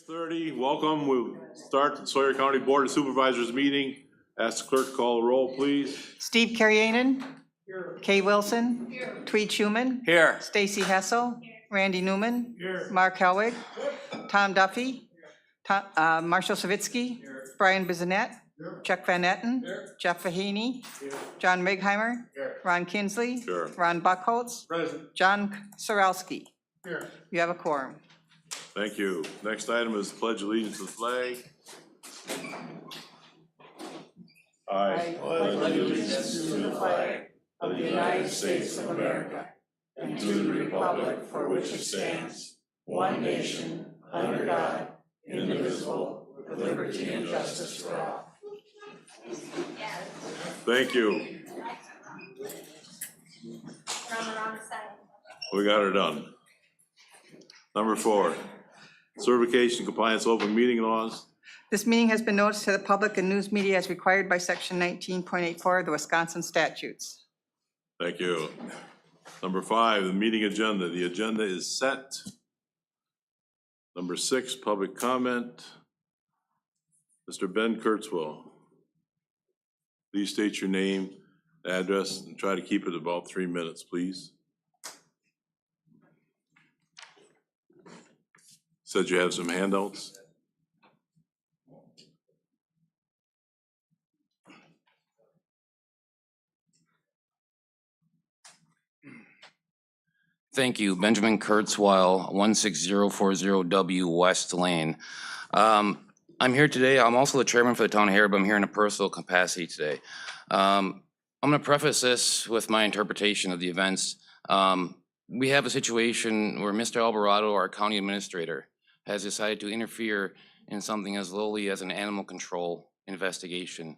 6:30, welcome. We'll start the Sawyer County Board of Supervisors meeting. Ask the clerk to call the roll, please. Steve Carrianen. Kay Wilson. Tweed Schuman. Here. Stacy Hessel. Randy Newman. Mark Helwig. Tom Duffy. Marshall Savitsky. Brian Bissonette. Chuck Van Etten. Jeff Fahey. John Migheimer. Ron Kinsley. Sure. Ron Buckholz. Present. John Sorowski. You have a quorum. Thank you. Next item is pledge allegiance to the flag. I pledge allegiance to the flag of the United States of America and to the republic for which it stands, one nation, under God, indivisible, with liberty and justice for all. Thank you. We got her done. Number 4, certification compliance open meeting laws. This meeting has been noticed to the public and news media as required by section 19.84 of the Wisconsin statutes. Thank you. Number 5, the meeting agenda. The agenda is set. Number 6, public comment. Mr. Ben Kurtzwell. Please state your name, address, and try to keep it about 3 minutes, please. Said you have some handouts. Thank you. Benjamin Kurtzweil, 16040W West Lane. I'm here today. I'm also the chairman for the town here, but I'm here in a personal capacity today. I'm going to preface this with my interpretation of the events. We have a situation where Mr. Alvarado, our county administrator, has decided to interfere in something as lowly as an animal control investigation.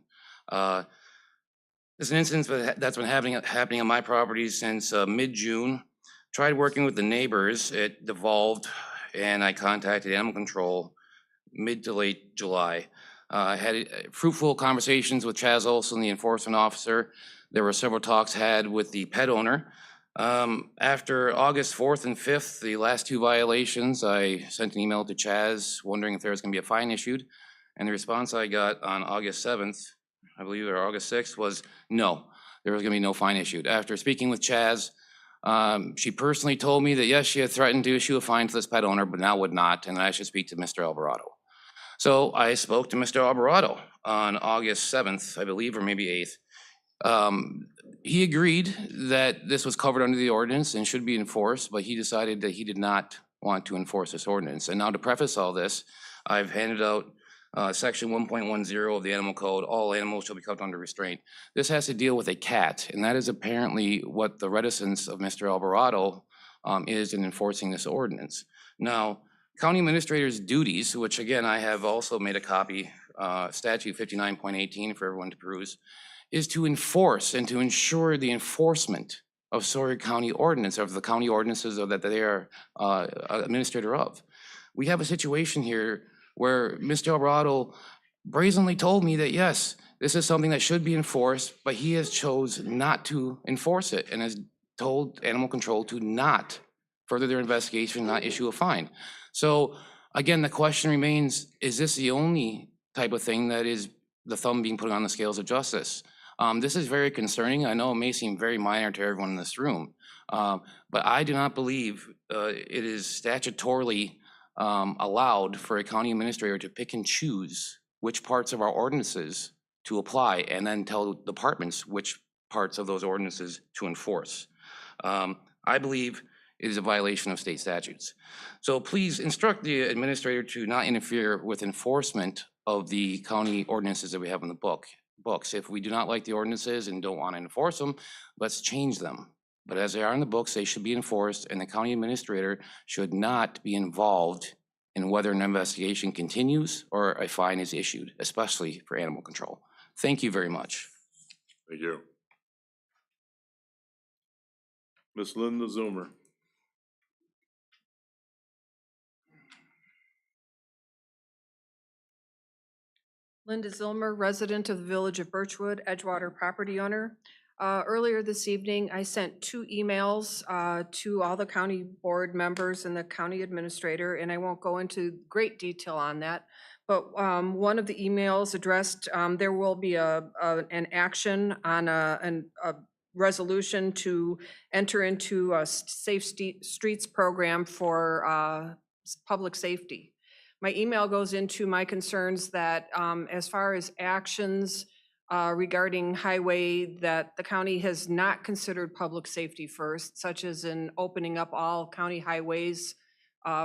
It's an incident that's been happening on my property since mid-June. Tried working with the neighbors, it devolved, and I contacted animal control mid to late July. I had fruitful conversations with Chaz Olson, the enforcement officer. There were several talks had with the pet owner. After August 4th and 5th, the last 2 violations, I sent an email to Chaz wondering if there was going to be a fine issued. And the response I got on August 7th, I believe, or August 6th, was no, there was going to be no fine issued. After speaking with Chaz, she personally told me that yes, she had threatened to issue a fine to this pet owner, but now would not, and I should speak to Mr. Alvarado. So I spoke to Mr. Alvarado on August 7th, I believe, or maybe 8th. He agreed that this was covered under the ordinance and should be enforced, but he decided that he did not want to enforce this ordinance. And now to preface all this, I've handed out section 1.10 of the animal code. All animals shall be kept under restraint. This has to deal with a cat, and that is apparently what the reticence of Mr. Alvarado is in enforcing this ordinance. Now, county administrator's duties, which again, I have also made a copy, statute 59.18 for everyone to peruse, is to enforce and to ensure the enforcement of Sawyer County ordinance, of the county ordinances that they are administrator of. We have a situation here where Mr. Alvarado brazenly told me that yes, this is something that should be enforced, but he has chose not to enforce it and has told animal control to not further their investigation, not issue a fine. So again, the question remains, is this the only type of thing that is the thumb being put on the scales of justice? This is very concerning. I know it may seem very minor to everyone in this room, but I do not believe it is statutorily allowed for a county administrator to pick and choose which parts of our ordinances to apply and then tell departments which parts of those ordinances to enforce. I believe it is a violation of state statutes. So please instruct the administrator to not interfere with enforcement of the county ordinances that we have in the books. If we do not like the ordinances and don't want to enforce them, let's change them. But as they are in the books, they should be enforced, and the county administrator should not be involved in whether an investigation continues or a fine is issued, especially for animal control. Thank you very much. Thank you. Ms. Linda Zoomer. Linda Zilmer, resident of the Village of Birchwood, Edgewater property owner. Earlier this evening, I sent 2 emails to all the county board members and the county administrator, and I won't go into great detail on that. But one of the emails addressed, there will be an action on a resolution to enter into a safe streets program for public safety. My email goes into my concerns that as far as actions regarding highway, that the county has not considered public safety first, such as in opening up all county highways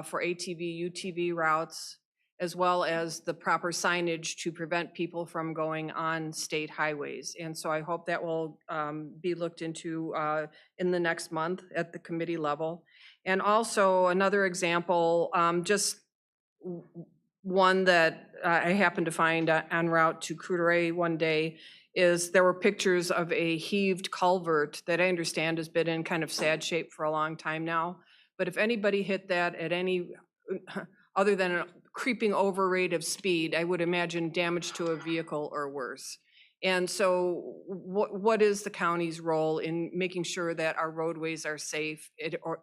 for ATV, UTV routes, as well as the proper signage to prevent people from going on state highways. And so I hope that will be looked into in the next month at the committee level. And also another example, just one that I happened to find en route to Coudray one day, is there were pictures of a heaved culvert that I understand has been in kind of sad shape for a long time now. But if anybody hit that at any, other than a creeping over rate of speed, I would imagine damage to a vehicle or worse. And so what is the county's role in making sure that our roadways are safe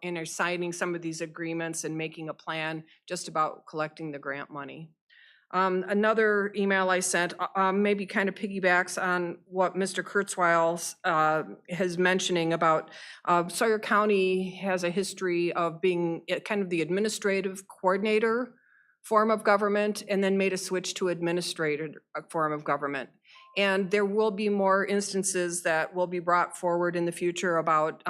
and are signing some of these agreements and making a plan just about collecting the grant money? Another email I sent maybe kind of piggybacks on what Mr. Kurzweil has mentioning about Sawyer County has a history of being kind of the administrative coordinator form of government and then made a switch to administrator form of government. And there will be more instances that will be brought forward in the future about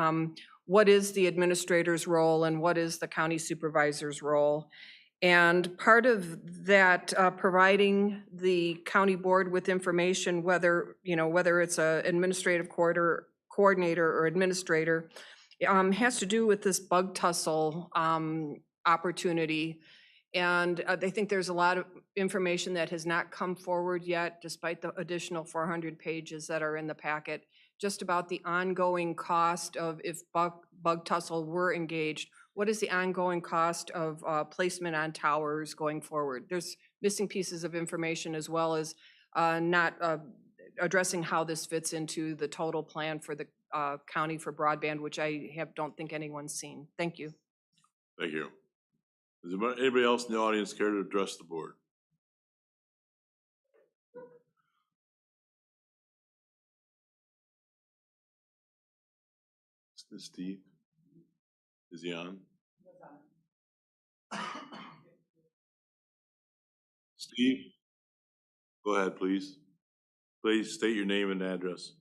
what is the administrator's role and what is the county supervisor's role. And part of that, providing the county board with information, whether it's an administrative coordinator or administrator, has to do with this bug tussle opportunity. And I think there's a lot of information that has not come forward yet, despite the additional 400 pages that are in the packet, just about the ongoing cost of if bug tussle were engaged. What is the ongoing cost of placement on towers going forward? There's missing pieces of information, as well as not addressing how this fits into the total plan for the county for broadband, which I don't think anyone's seen. Thank you. Thank you. Does anybody else in the audience care to address the board? Steve? Is he on? Steve? Go ahead, please. Please state your name and address.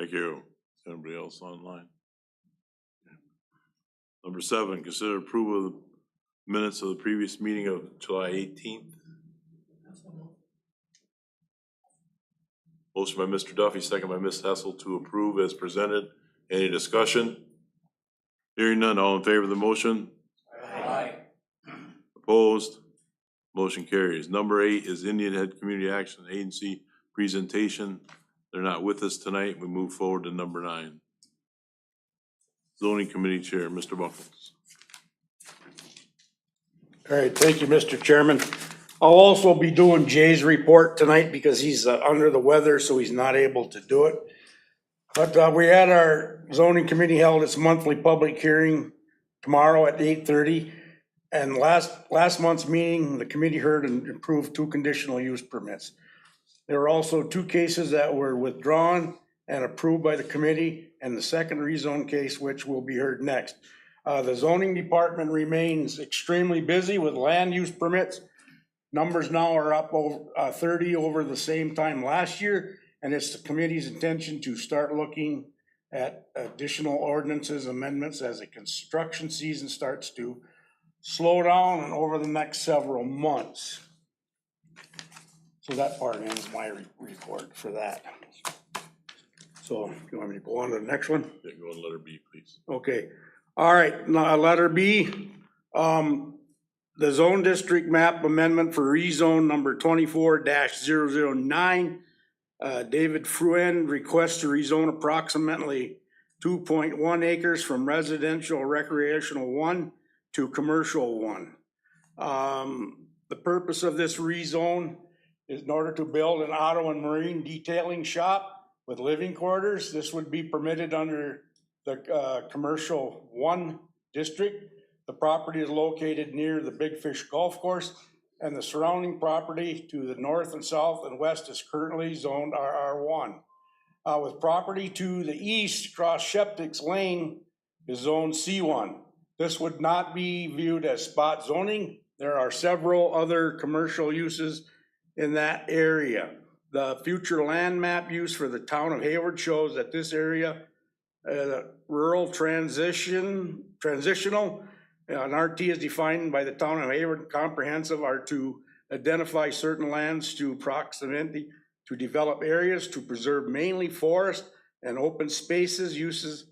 Thank you. Anybody else online? Number 7, consider approval of the minutes of the previous meeting of July 18th. Motion by Mr. Duffy, second by Ms. Hessel to approve as presented. Any discussion? Hearing none, all in favor of the motion? Aye. Opposed? Motion carries. Number 8 is Indian Head Community Action Agency presentation. They're not with us tonight. We move forward to number 9. Zoning Committee Chair, Mr. Buckles. All right, thank you, Mr. Chairman. I'll also be doing Jay's report tonight because he's under the weather, so he's not able to do it. But we had our zoning committee held its monthly public hearing tomorrow at 8:30. And last month's meeting, the committee heard and approved 2 conditional use permits. There were also 2 cases that were withdrawn and approved by the committee, and the second rezone case, which will be heard next. The zoning department remains extremely busy with land use permits. Numbers now are up over 30 over the same time last year, and it's the committee's intention to start looking at additional ordinances amendments as the construction season starts to slow down and over the next several months. So that part ends my report for that. So you want me to go on to the next one? Yeah, go on letter B, please. Okay, all right, now letter B, the zone district map amendment for rezone number 24-009. David Fruen requests to rezone approximately 2.1 acres from residential recreational 1 to commercial 1. The purpose of this rezone is in order to build an auto and marine detailing shop with living quarters. This would be permitted under the commercial 1 district. The property is located near the Big Fish Golf Course, and the surrounding property to the north and south and west is currently zoned RR1. With property to the east across Sheptick's Lane is zoned C1. This would not be viewed as spot zoning. There are several other commercial uses in that area. The future land map use for the town of Hayward shows that this area, rural transitional, an RT is defined by the town of Hayward. Comprehensive are to identify certain lands to proximity to develop areas to preserve mainly forest and open spaces. Uses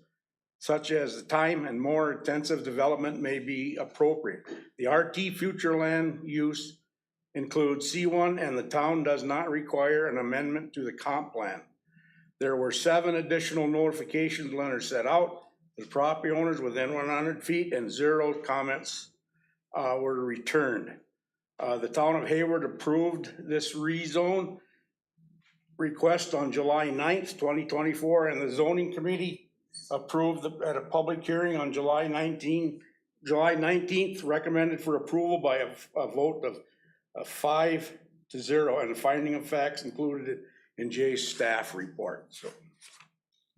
such as the time and more intensive development may be appropriate. The RT future land use includes C1, and the town does not require an amendment to the comp plan. There were 7 additional notifications letters set out. The property owners within 100 feet and 0 comments were returned. The town of Hayward approved this rezone request on July 9th, 2024, and the zoning committee approved at a public hearing on July 19th, recommended for approval by a vote of 5-0, and the finding of facts included in Jay's staff report. So,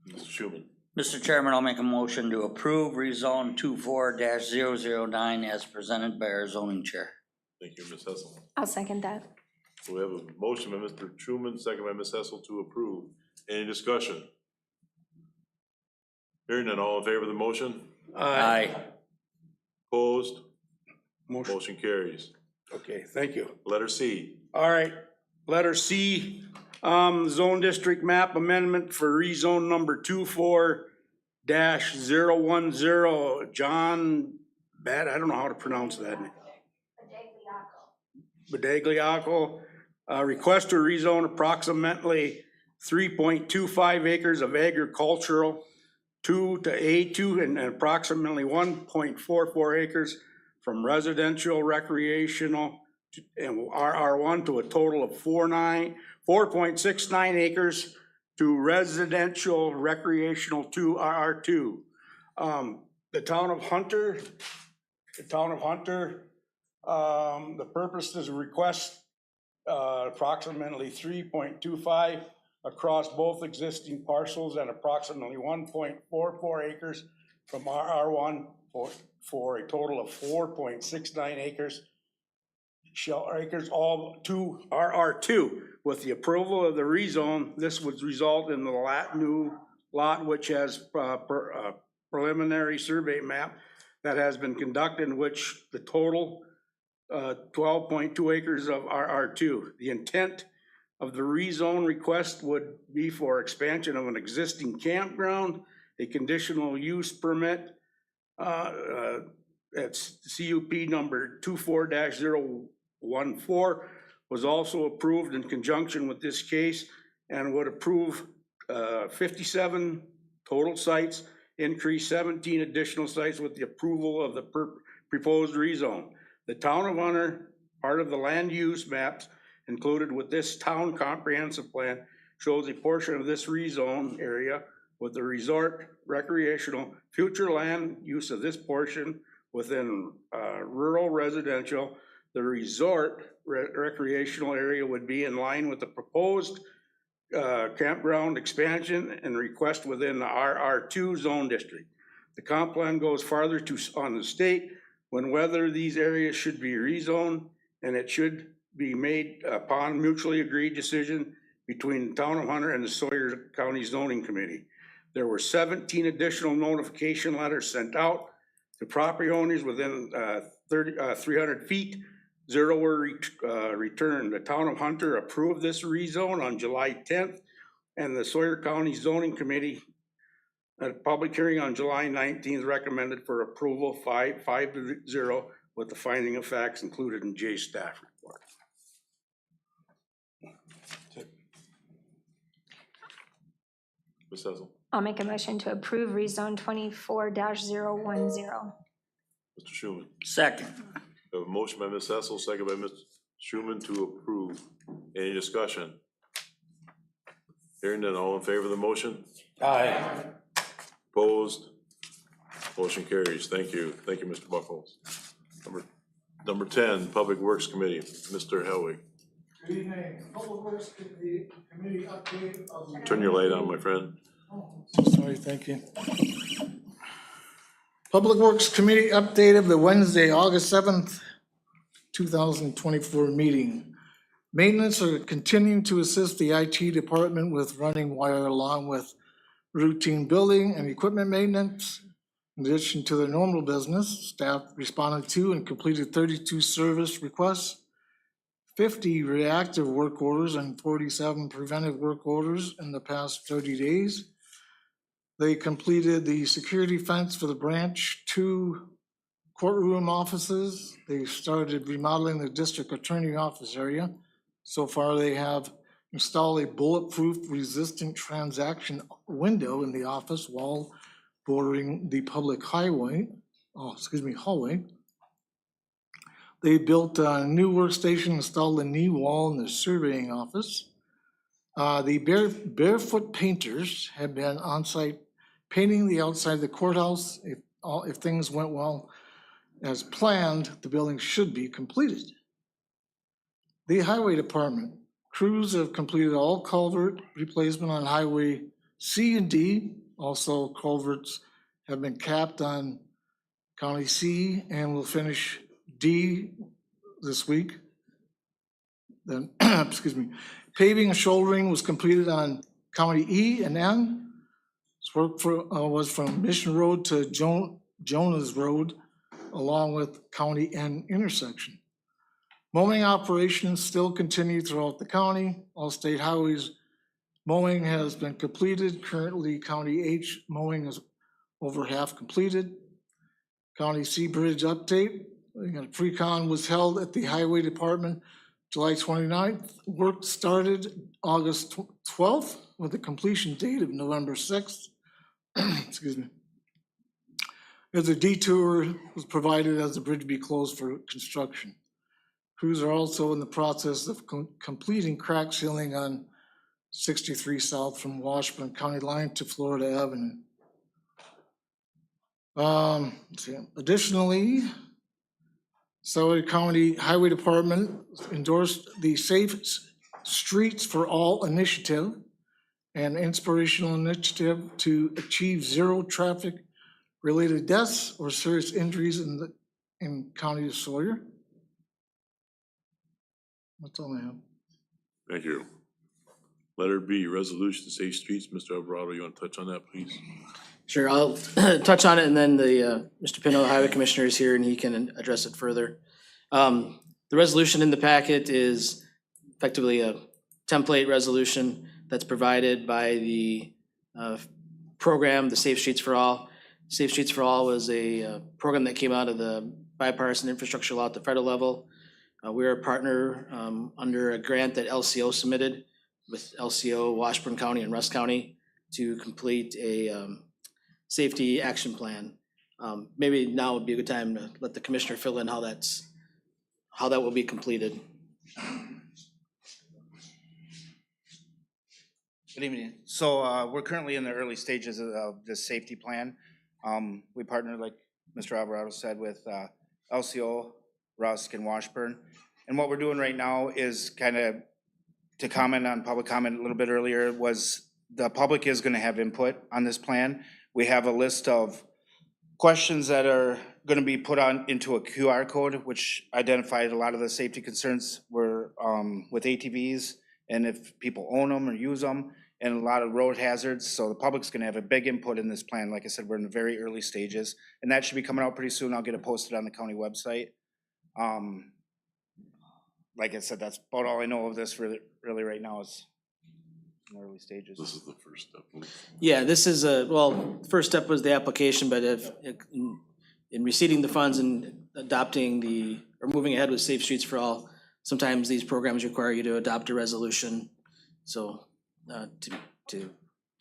Mr. Schuman. Mr. Chairman, I'll make a motion to approve rezone 24-009 as presented by our zoning chair. Thank you, Ms. Hessel. I'll second that. So we have a motion by Mr. Truman, second by Ms. Hessel to approve. Any discussion? Hearing none, all in favor of the motion? Aye. Opposed? motion. Motion carries. Okay, thank you. Letter C. All right, letter C, zone district map amendment for rezone number 24-010, John Bad, I don't know how to pronounce that name. Badagliaco, request to rezone approximately 3.25 acres of agricultural 2 to A2 and approximately 1.44 acres from residential recreational and RR1 to a total of 4.69 acres to residential recreational 2 RR2. The town of Hunter, the purpose is a request approximately 3.25 across both existing parcels and approximately 1.44 acres from RR1 for a total of 4.69 acres. Acres all to RR2. With the approval of the rezone, this would result in the new lot which has preliminary survey map that has been conducted, in which the total 12.2 acres of RR2. The intent of the rezone request would be for expansion of an existing campground. A conditional use permit, that's CUP number 24-014, was also approved in conjunction with this case and would approve 57 total sites, increase 17 additional sites with the approval of the proposed rezone. The town of Hunter, part of the land use maps included with this town comprehensive plan, shows a portion of this rezone area with the resort recreational future land use of this portion within rural residential. The resort recreational area would be in line with the proposed campground expansion and request within the RR2 zone district. The comp plan goes farther on the state when whether these areas should be rezoned, and it should be made upon mutually agreed decision between the town of Hunter and the Sawyer County Zoning Committee. There were 17 additional notification letters sent out to property owners within 300 feet. 0 were returned. The town of Hunter approved this rezone on July 10th, and the Sawyer County Zoning Committee at a public hearing on July 19th recommended for approval 5-0 with the finding of facts included in Jay's staff report. Ms. Hessel. I'll make a motion to approve rezone 24-010. Mr. Schuman. Second. We have a motion by Ms. Hessel, second by Ms. Schuman to approve. Any discussion? Hearing none, all in favor of the motion? Aye. Opposed? Motion carries. Thank you. Thank you, Mr. Buckles. Number 10, Public Works Committee, Mr. Helwig. Good evening. Public Works Committee update of the. Turn your light on, my friend. So sorry, thank you. Public Works Committee update of the Wednesday, August 7th, 2024 meeting. Maintenance are continuing to assist the IT department with running wire along with routine building and equipment maintenance. In addition to their normal business, staff responded to and completed 32 service requests, 50 reactive work orders, and 47 preventive work orders in the past 30 days. They completed the security fence for the branch 2 courtroom offices. They started remodeling the district attorney office area. So far, they have installed a bulletproof resistant transaction window in the office wall bordering the public hallway. They built a new workstation, installed a knee wall in the surveying office. The barefoot painters have been on site painting the outside of the courthouse. If things went well as planned, the building should be completed. The highway department crews have completed all culvert replacement on highway C and D. Also, culverts have been capped on County C and will finish D this week. Then, excuse me, paving and shouldering was completed on County E and N. This work was from Mission Road to Jonas Road, along with County N intersection. Mowing operations still continue throughout the county. All state highways mowing has been completed. Currently, County H mowing is over half completed. County C bridge update. Pre-con was held at the Highway Department July 29th. Work started August 12th with a completion date of November 6th. Excuse me. As a detour was provided as the bridge be closed for construction. Crews are also in the process of completing crack sealing on 63 South from Washburn County line to Florida Avenue. Additionally, Sawyer County Highway Department endorsed the Safe Streets for All initiative, an inspirational initiative to achieve zero traffic related deaths or serious injuries in County of Sawyer. That's all I have. Thank you. Letter B, resolution safe streets. Mr. Alvarado, you want to touch on that, please? Sure, I'll touch on it and then Mr. Pino, the highway commissioner, is here and he can address it further. The resolution in the packet is effectively a template resolution that's provided by the program, the Safe Streets for All. Safe Streets for All was a program that came out of the bipartisan infrastructure law at the federal level. We're a partner under a grant that LCO submitted with LCO, Washburn County and Rusk County to complete a safety action plan. Maybe now would be a good time to let the commissioner fill in how that will be completed. Good evening. So we're currently in the early stages of this safety plan. We partnered, like Mr. Alvarado said, with LCO, Rusk, and Washburn. And what we're doing right now is kind of to comment on public comment a little bit earlier was the public is going to have input on this plan. We have a list of questions that are going to be put on into a QR code, which identified a lot of the safety concerns were with ATVs and if people own them or use them, and a lot of road hazards. So the public's going to have a big input in this plan. Like I said, we're in the very early stages, and that should be coming out pretty soon. I'll get it posted on the county website. Like I said, that's about all I know of this really right now is in the early stages. This is the first step. Yeah, this is first step was the application, but in receiving the funds and adopting or moving ahead with Safe Streets for All, sometimes these programs require you to adopt a resolution. So to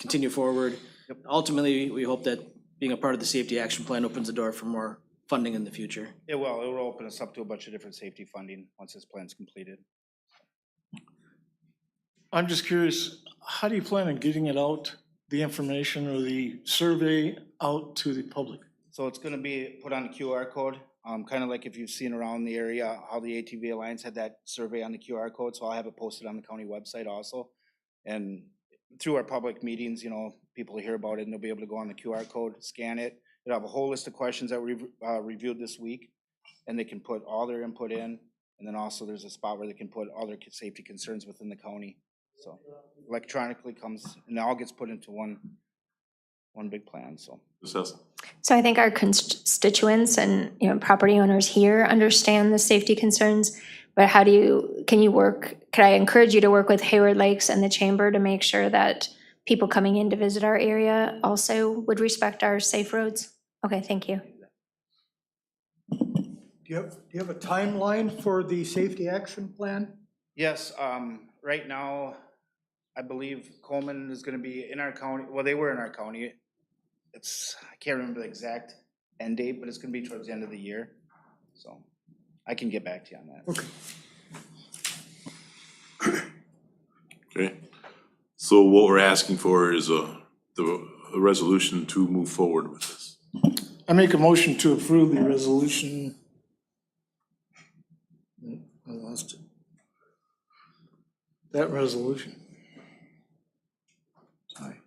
continue forward. Ultimately, we hope that being a part of the safety action plan opens the door for more funding in the future. It will open us up to a bunch of different safety funding once this plan's completed. I'm just curious, how do you plan on getting it out, the information or the survey out to the public? So it's gonna be put on a QR code, kind of like if you've seen around the area, how the ATV Alliance had that survey on the QR code, so I'll have it posted on the county website also. And through our public meetings, people hear about it and they'll be able to go on the QR code, scan it. It'll have a whole list of questions that we've reviewed this week, and they can put all their input in. And then also there's a spot where they can put all their safety concerns within the county. So electronically comes, and it all gets put into one big plan, so. Ms. Hessel. So I think our constituents and, property owners here understand the safety concerns, but could I encourage you to work with Hayward Lakes and the Chamber to make sure that people coming in to visit our area also would respect our safe roads? Okay, thank you. Do you have a timeline for the safety action plan? Yes, right now, I believe Coleman is gonna be in our county, well, they were in our county. I can't remember the exact end date, but it's gonna be towards the end of the year. So I can get back to you on that. Okay. So what we're asking for is a resolution to move forward with this. I make a motion to approve the resolution. I lost it. That resolution. Sorry.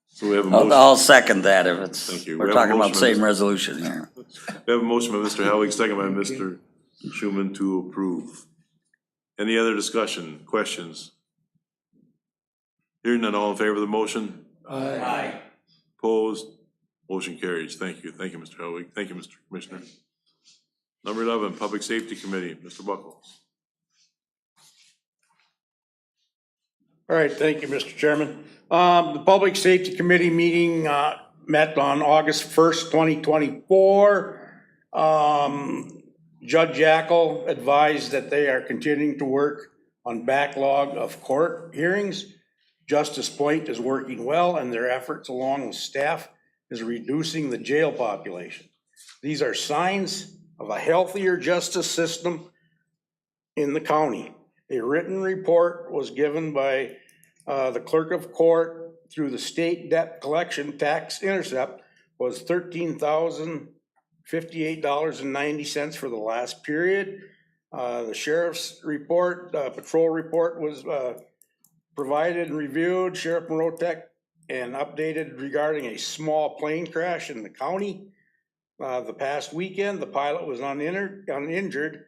So we have a motion. I'll second that if it's, Thank you. We we're have a talking about motion by same Mr. resolution here. We have a motion by Mr. Helwig, second by Mr. Schuman to approve. Any other discussion, questions? Hearing none, all in favor of the motion? Aye. Opposed? Motion carries. Thank you. Thank you, Mr. Helwig. Thank you, Mr. Commissioner. Number 11, Public Safety Committee, Mr. Buckles. All right, thank you, Mr. Chairman. The Public Safety Committee meeting met on August 1st, 2024. Judge Jackal advised that they are continuing to work on backlog of court hearings. Justice Point is working well, and their efforts along with staff is reducing the jail population. These are signs of a healthier justice system in the county. A written report was given by the clerk of court through the state debt collection tax intercept was $13,058.90 for the last period. The sheriff's report, patrol report was provided and reviewed. Sheriff Morotek and updated regarding a small plane crash in the county. The past weekend, the pilot was uninjured.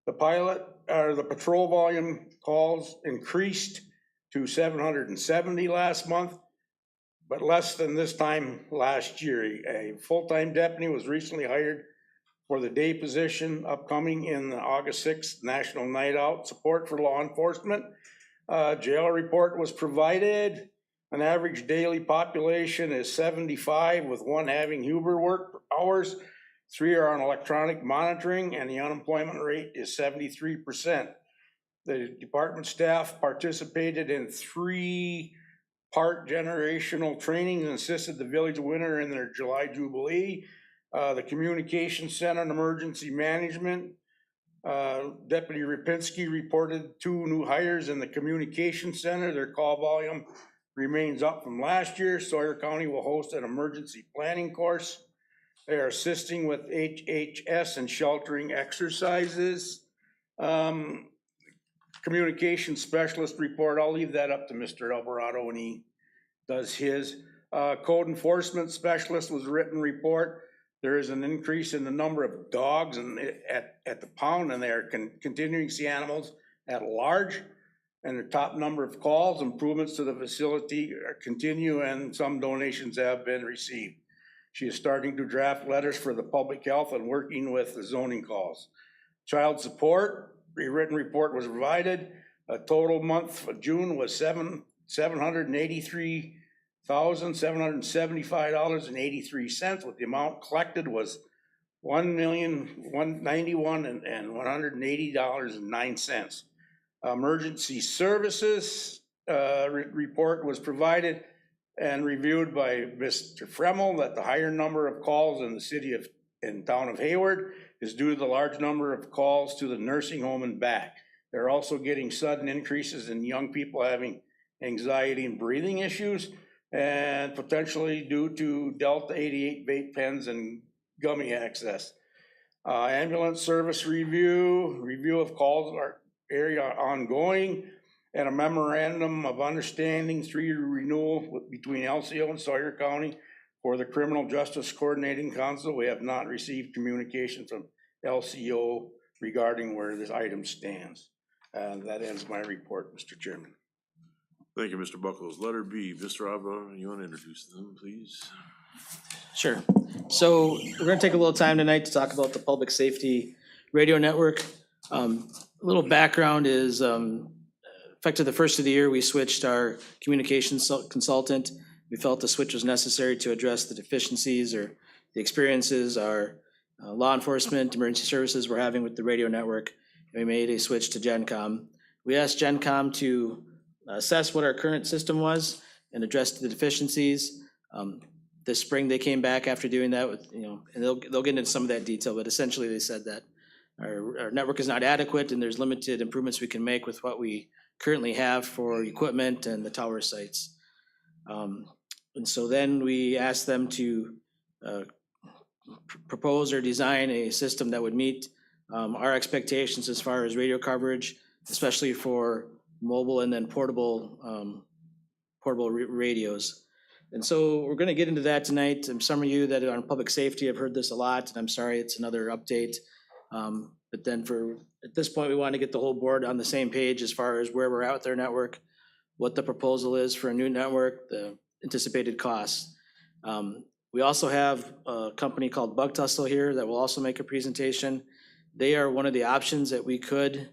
The patrol volume calls increased to 770 last month, but less than this time last year. A full-time deputy was recently hired for the day position upcoming in the August 6th National Night Out Support for Law Enforcement. Jail report was provided. An average daily population is 75, with 1 having Huber work hours, 3 are on electronic monitoring, and the unemployment rate is 73%. The department staff participated in 3-part generational training and assisted the village winner in their July Jubilee. The Communication Center and Emergency Management, Deputy Rapinski reported 2 new hires in the Communication Center. Their call volume remains up from last year. Sawyer County will host an emergency planning course. They are assisting with HHS and sheltering exercises. Communication specialist report, I'll leave that up to Mr. Alvarado when he does his. Code enforcement specialist was written report. There is an increase in the number of dogs at the pound, and they are continuing to see animals at large. And the top number of calls, improvements to the facility continue, and some donations have been received. She is starting to draft letters for the public health and working with the zoning calls. Child support, a written report was provided. A total month of June was $783,775.83, with the amount collected was $1,191,180.09. Emergency services report was provided and reviewed by Mr. Fremmel that the higher number of calls in the city of and town of Hayward is due to the large number of calls to the nursing home and back. They're also getting sudden increases in young people having anxiety and breathing issues, and potentially due to Delta 88 vape pens and gummy access. Ambulance service review of calls are area ongoing, and a memorandum of understanding 3-year renewal between LCO and Sawyer County for the Criminal Justice Coordinating Council. We have not received communication from LCO regarding where this item stands. That ends my report, Mr. Chairman. Thank you, Mr. Buckles. Letter B, Mr. Abba, you want to introduce them, please? Sure. So we're gonna take a little time tonight to talk about the Public Safety Radio Network. A little background is, effective the first of the year, we switched our communications consultant. We felt the switch was necessary to address the deficiencies or the experiences our law enforcement, emergency services were having with the radio network. We made a switch to GenCom. We asked GenCom to assess what our current system was and address the deficiencies. This spring, they came back after doing that with, and they'll get into some of that detail, but essentially they said that our network is not adequate and there's limited improvements we can make with what we currently have for equipment and the tower sites. And so then we asked them to propose or design a system that would meet our expectations as far as radio coverage, especially for mobile and then portable radios. And so we're gonna get into that tonight. And some of you that are on public safety have heard this a lot, and I'm sorry, it's another update. But then at this point, we want to get the whole board on the same page as far as where we're at with their network, what the proposal is for a new network, the anticipated costs. We also have a company called Bug Tussle here that will also make a presentation. They are one of the options that we could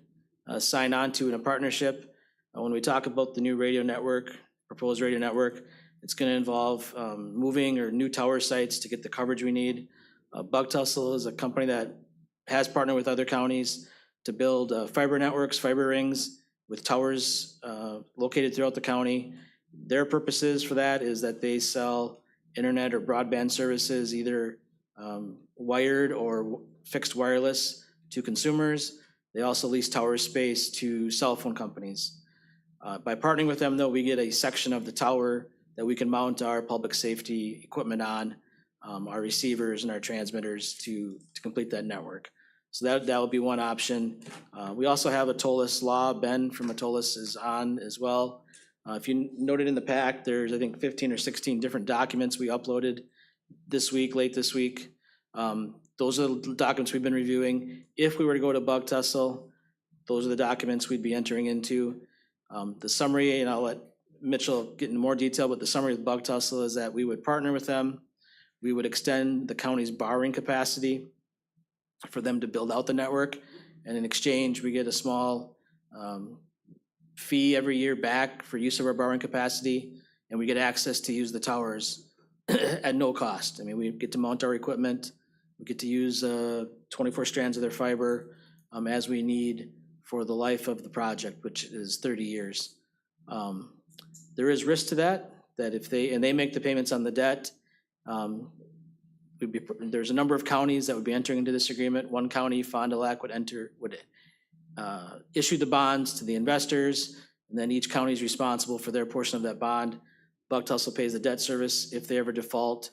sign on to in a partnership. When we talk about the new radio network, proposed radio network, it's going to involve moving or new tower sites to get the coverage we need. Bug Tussle is a company that has partnered with other counties to build fiber networks, fiber rings with towers located throughout the county. Their purposes for that is that they sell internet or broadband services, either wired or fixed wireless to consumers. They also lease tower space to cell phone companies. By partnering with them, though, we get a section of the tower that we can mount our public safety equipment on, our receivers and our transmitters to complete that network. So that will be one option. We also have Atollis Law. Ben from Atollis is on as well. If you noted in the pack, there's, I think, 15 or 16 different documents we uploaded this week, late this week. Those are the documents we've been reviewing. If we were to go to Bug Tussle, those are the documents we'd be entering into. The summary, and I'll let Mitchell get into more detail, but the summary of Bug Tussle is that we would partner with them. We would extend the county's borrowing capacity for them to build out the network. And in exchange, we get a small fee every year back for use of our borrowing capacity. And we get access to use the towers at no cost. I mean, we get to mount our equipment. We get to use 24 strands of their fiber as we need for the life of the project, which is 30 years. There is risk to that if they make the payments on the debt, there's a number of counties that would be entering into this agreement. One county, Fond du Lac, would issue the bonds to the investors, and then each county is responsible for their portion of that bond. Bug Tussle pays the debt service. If they ever default,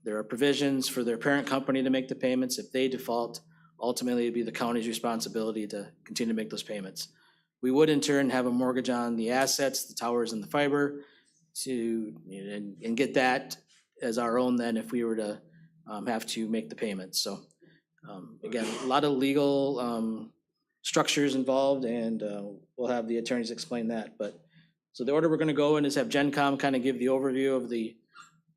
there are provisions for their parent company to make the payments. If they default, ultimately it'd be the county's responsibility to continue to make those payments. We would in turn have a mortgage on the assets, the towers and the fiber and get that as our own then if we were to have to make the payments. So again, a lot of legal structures involved, and we'll have the attorneys explain that. But so the order we're gonna go in is have GenCom kind of give the overview of the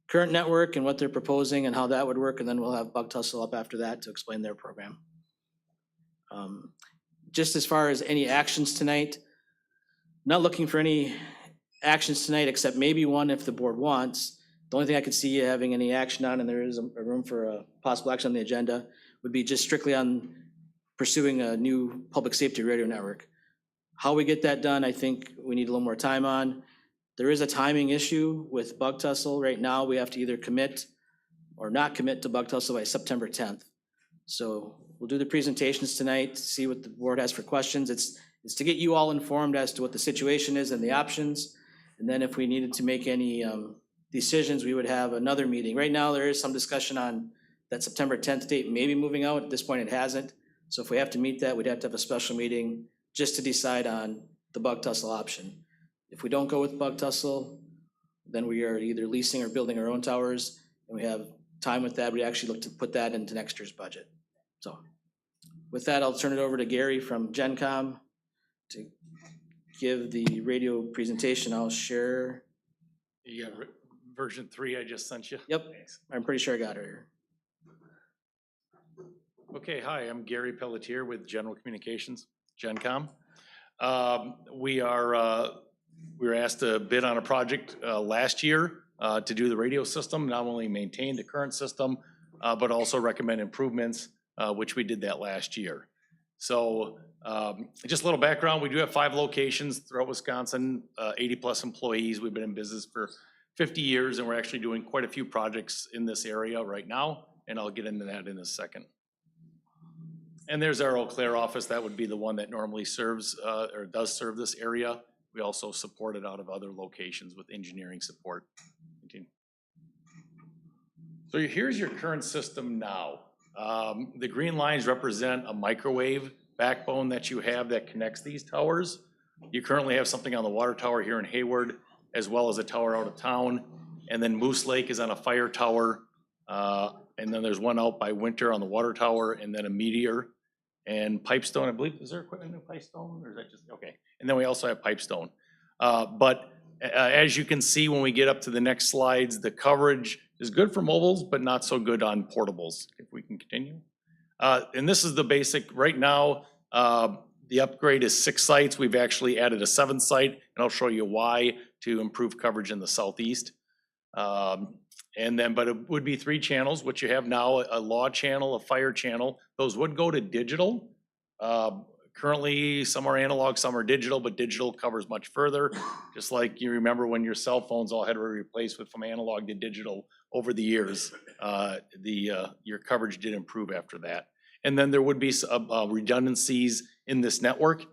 current network and what they're proposing and how that would work, and then we'll have Bug Tussle up after that to explain their program. Just as far as any actions tonight, not looking for any actions tonight except maybe one if the board wants. The only thing I could see you having any action on, and there is a room for a possible action on the agenda, would be just strictly on pursuing a new public safety radio network. How we get that done, I think we need a little more time on. There is a timing issue with Bug Tussle. Right now, we have to either commit or not commit to Bug Tussle by September 10th. So we'll do the presentations tonight, see what the board has for questions. It's to get you all informed as to what the situation is and the options. And then if we needed to make any decisions, we would have another meeting. Right now, there is some discussion on that September 10th date maybe moving out. At this point, it hasn't. So if we have to meet that, we'd have to have a special meeting just to decide on the Bug Tussle option. If we don't go with Bug Tussle, then we are either leasing or building our own towers, and we have time with that. We actually look to put that into next year's budget. So with that, I'll turn it over to Gary from GenCom to give the radio presentation. I'll share. You got version 3 I just sent you? Yep, Thanks. I'm pretty sure I got it here. Okay, hi, I'm Gary Pelletier with General Communications, GenCom. We were asked to bid on a project last year to do the radio system, not only maintain the current system, but also recommend improvements, which we did that last year. So just a little background, we do have 5 locations throughout Wisconsin, 80+ employees. We've been in business for 50 years, and we're actually doing quite a few projects in this area right now, and I'll get into that in a second. And there's our Eau Claire office. That would be the one that normally serves or does serve this area. We also support it out of other locations with engineering support. Continue. So here's your current system now. The green lines represent a microwave backbone that you have that connects these towers. You currently have something on the water tower here in Hayward, as well as a tower out of town. And then Moose Lake is on a fire tower. And then there's one out by Winter on the water tower, and then a Meteor. And Pipestone, I believe, is there equipment in Pipestone, or is that just, okay. And then we also have Pipestone. But as you can see, when we get up to the next slides, the coverage is good for mobiles, but not so good on portables, if we can continue. And this is the basic, right now, the upgrade is 6 sites. We've actually added a 7th site, and I'll show you why, to improve coverage in the southeast. And then, but it would be 3 channels, which you have now, a law channel, a fire channel. Those would go to digital. Currently, some are analog, some are digital, but digital covers much further. Just like you remember when your cell phones all had to be replaced from analog to digital over the years, your coverage did improve after that. And then there would be redundancies in this network.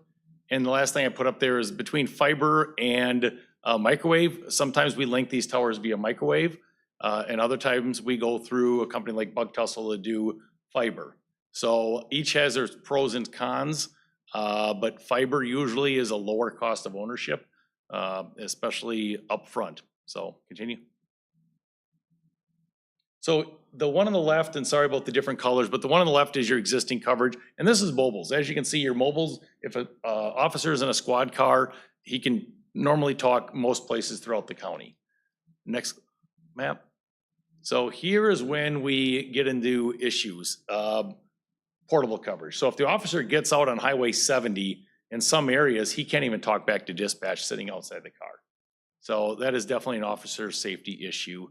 And the last thing I put up there is between fiber and microwave. Sometimes we link these towers via microwave. And other times we go through a company like Bug Tussle to do fiber. So each has their pros and cons, but fiber usually is a lower cost of ownership, especially upfront. So continue. So the one on the left, and sorry about the different colors, but the one on the left is your existing coverage. And this is mobiles. As you can see, your mobiles, if an officer is in a squad car, he can normally talk most places throughout the county. Next map. So here is when we get into issues, portable coverage. So if the officer gets out on Highway 70, in some areas, he can't even talk back to dispatch sitting outside the car. So that is definitely an officer safety issue.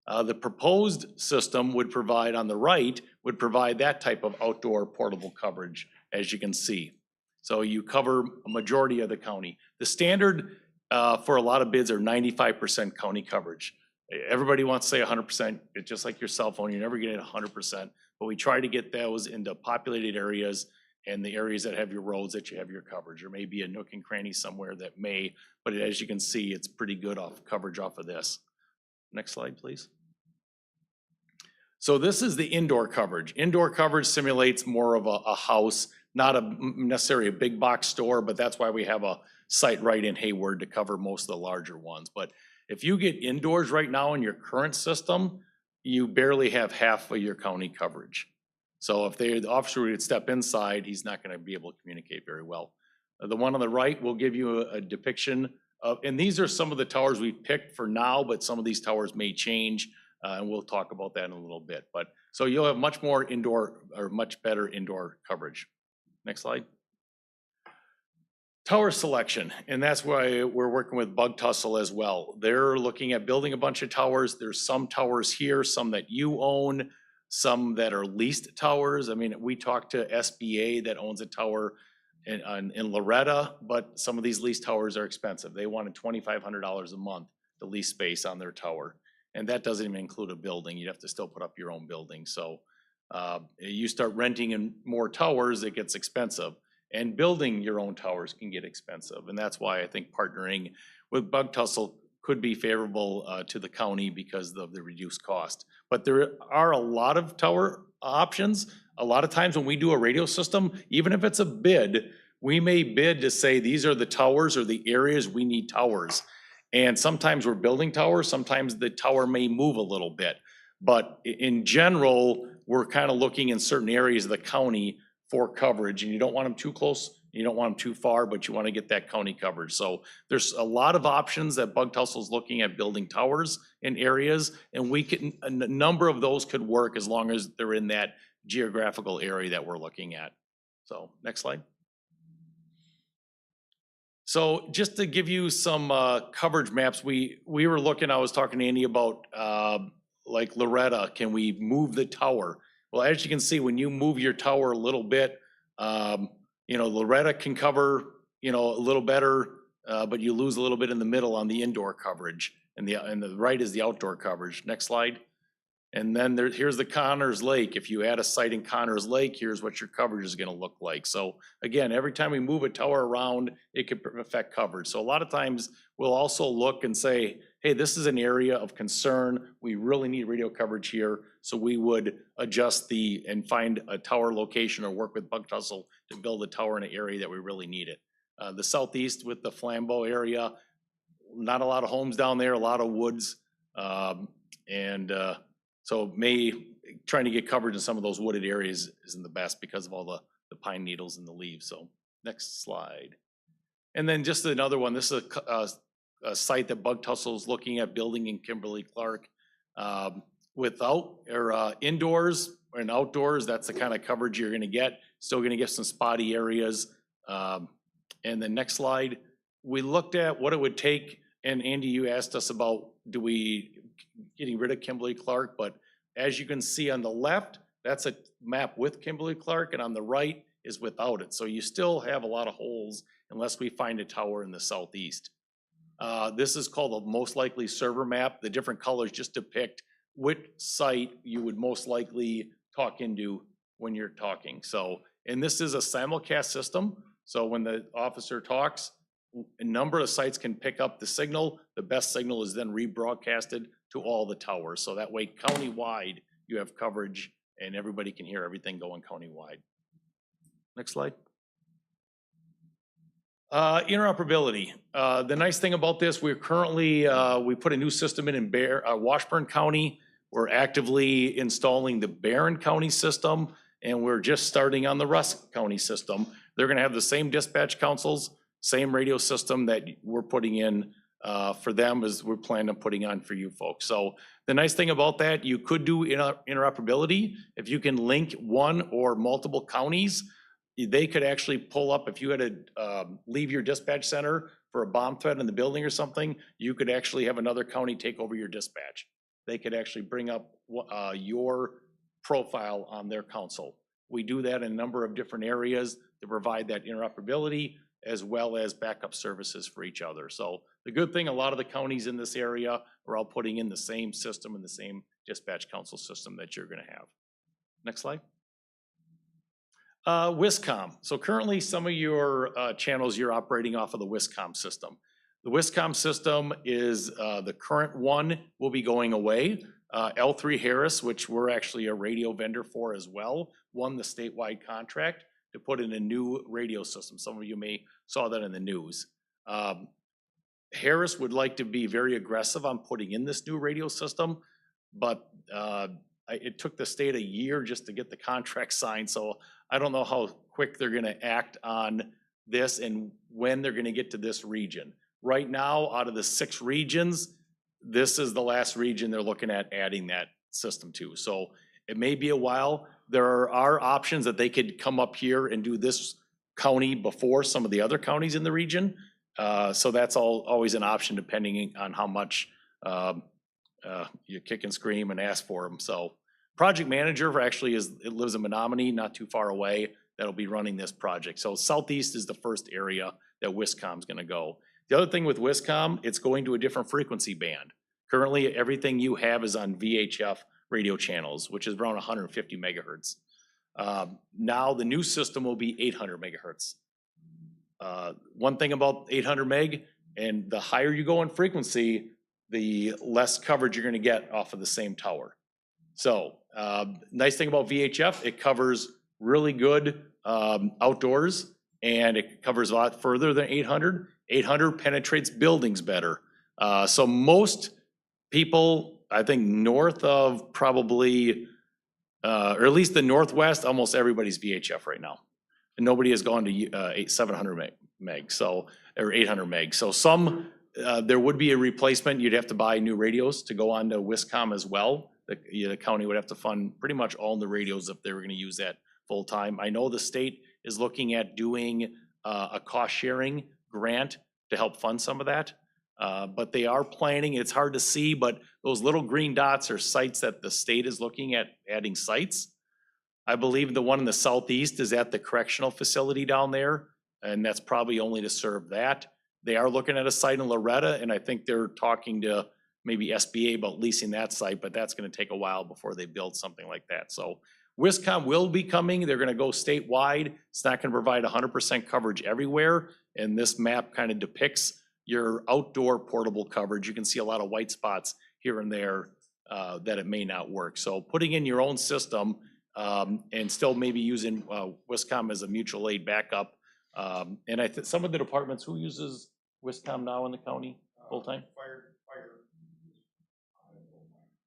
The proposed system would provide, on the right, would provide that type of outdoor portable coverage, as you can see. So you cover a majority of the county. The standard for a lot of bids are 95% county coverage. Everybody wants to say 100%, it's just like your cell phone, you're never getting 100%, but we try to get those into populated areas and the areas that have your roads that you have your coverage. There may be a nook and cranny somewhere that may, but as you can see, it's pretty good coverage off of this. Next slide, please. So this is the indoor coverage. Indoor coverage simulates more of a house, not necessarily a big box store, but that's why we have a site right in Hayward to cover most of the larger ones. But if you get indoors right now in your current system, you barely have half of your county coverage. So if the officer would step inside, he's not going to be able to communicate very well. The one on the right will give you a depiction of, and these are some of the towers we picked for now, but some of these towers may change, and we'll talk about that in a little bit. But so you'll have much more indoor, or much better indoor coverage. Next slide. Tower selection, and that's why we're working with Bug Tussle as well. They're looking at building a bunch of towers. There's some towers here, some that you own, some that are leased towers. I mean, we talked to SBA that owns a tower in Loretta, but some of these leased towers are expensive. They wanted $2,500 a month to lease space on their tower. And that doesn't even include a building. You'd have to still put up your own building. So you start renting in more towers, it gets expensive. And building your own towers can get expensive. And that's why I think partnering with Bug Tussle could be favorable to the county because of the reduced cost. But there are a lot of tower options. A lot of times when we do a radio system, even if it's a bid, we may bid to say these are the towers or the areas we need towers. And sometimes we're building towers, sometimes the tower may move a little bit. But in general, we're kind of looking in certain areas of the county for coverage, and you don't want them too close, you don't want them too far, but you want to get that county coverage. So there's a lot of options that Bug Tussle is looking at building towers in areas, and we can, a number of those could work as long as they're in that geographical area that we're looking at. So next slide. So just to give you some coverage maps, we were looking, I was talking to Andy about like Loretta, can we move the tower? Well, as you can see, when you move your tower a little bit, you know, Loretta can cover, you know, a little better, but you lose a little bit in the middle on the indoor coverage, and the right is the outdoor coverage. Next slide. And then here's the Connors Lake. If you add a site in Connors Lake, here's what your coverage is gonna look like. So again, every time we move a tower around, it could affect coverage. So a lot of times we'll also look and say, hey, this is an area of concern. We really need radio coverage here. So we would adjust and find a tower location or work with Bug Tussle to build a tower in an area that we really need it. The southeast with the Flambeau area, not a lot of homes down there, a lot of woods. So trying to get coverage in some of those wooded areas isn't the best because of all the pine needles and the leaves. So next slide. And then just another one, this is a site that Bug Tussle is looking at building in Kimberly-Clark. Indoors and outdoors, that's the kind of coverage you're gonna get. Still gonna get some spotty areas. And then next slide, we looked at what it would take, and Andy, you asked us about getting rid of Kimberly-Clark, but as you can see on the left, that's a map with Kimberly-Clark, and on the right is without it. So you still have a lot of holes unless we find a tower in the southeast. This is called the most likely server map. The different colors just depict which site you would most likely talk into when you're talking. So, and this is a simulcast system. So when the officer talks, a number of sites can pick up the signal. The best signal is then rebroadcasted to all the towers. So that way, countywide, you have coverage and everybody can hear everything going countywide. Next slide. Interoperability. The nice thing about this, we're currently, we put a new system in Washburn County. We're actively installing the Barron County system, and we're just starting on the Rusk County system. They're gonna have the same dispatch councils, Same radio system that we're putting in for them as we're planning on putting on for you folks. So the nice thing about that, you could do interoperability. If you can link one or multiple counties, they could actually pull up, if you had to leave your dispatch center for a bomb threat in the building or something, you could actually have another county take over your dispatch. They could actually bring up your profile on their console. We do that in a number of different areas to provide that interoperability as well as backup services for each other. So the good thing, a lot of the counties in this area are all putting in the same system and the same dispatch council system that you're gonna have. Next slide. Wiscom. So currently some of your channels, you're operating off of the Wiscom system. The Wiscom system is, the current one will be going away. L3 Harris, which we're actually a radio vendor for as well, won the statewide contract to put in a new radio system. Some of you may saw that in the news. Harris would like to be very aggressive on putting in this new radio system, but it took the state a year just to get the contract signed, so I don't know how quick they're gonna act on this and when they're gonna get to this region. Right now, out of the 6 regions, this is the last region they're looking at adding that system to. So it may be a while. There are options that they could come up here and do this county before some of the other counties in the region. So that's always an option depending on how much you kick and scream and ask for them. So project manager actually lives in Menominee, not too far away, that'll be running this project. So Southeast is the first area that Wiscom's gonna go. The other thing with Wiscom, it's going to a different frequency band. Currently, everything you have is on VHF radio channels, which is around 150 megahertz. Now the new system will be 800 megahertz. One thing about 800 meg, and the higher you go in frequency, the less coverage you're gonna get off of the same tower. So, nice thing about VHF, it covers really good outdoors, and it covers a lot further than 800. 800 penetrates buildings better. So most people, I think north of probably, or at least the Northwest, almost everybody's VHF right now. And nobody has gone to 700 meg, so, or 800 meg. So some, there would be a replacement. You'd have to buy new radios to go on to Wiscom as well. The county would have to fund pretty much all the radios if they were gonna use that full time. I know the state is looking at doing a cost sharing grant to help fund some of that. But they are planning, it's hard to see, but those little green dots are sites that the state is looking at adding sites. I believe the one in the southeast is at the correctional facility down there, and that's probably only to serve that. They are looking at a site in Loretta, and I think they're talking to maybe SBA about leasing that site, but that's gonna take a while before they build something like that. So Wiscom will be coming, they're gonna go statewide. It's not gonna provide 100% coverage everywhere, and this map kind of depicts your outdoor portable coverage. You can see a lot of white spots here and there that it may not work. So putting in your own system and still maybe using Wiscom as a mutual aid backup. And I think some of the departments, who uses Wiscom now in the county full-time? Fire.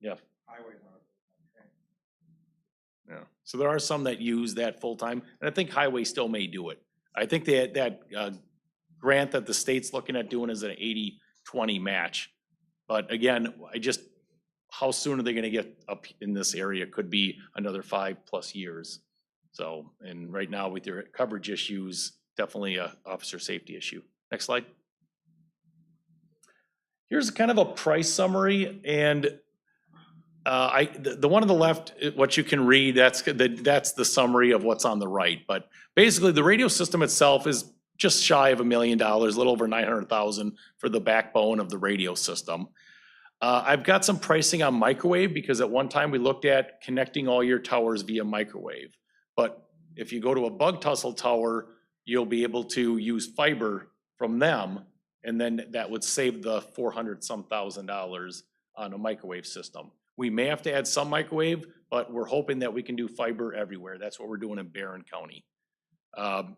Yeah. Highway. Yeah, so there are some that use that full-time, and I think highway still may do it. I think that grant that the state's looking at doing is an 80-20 match. But again, how soon are they gonna get up in this area? Could be another 5+ years. So, and right now with your coverage issues, definitely a officer safety issue. Next slide. Here's kind of a price summary, and the one on the left, what you can read, that's the summary of what's on the right. But basically, the radio system itself is just shy of $1 million, a little over 900,000 for the backbone of the radio system. I've got some pricing on microwave because at one time we looked at connecting all your towers via microwave. But if you go to a bug tussle tower, you'll be able to use fiber from them, and then that would save the $400-some thousand on a microwave system. We may have to add some microwave, but we're hoping that we can do fiber everywhere. That's what we're doing in Barron County.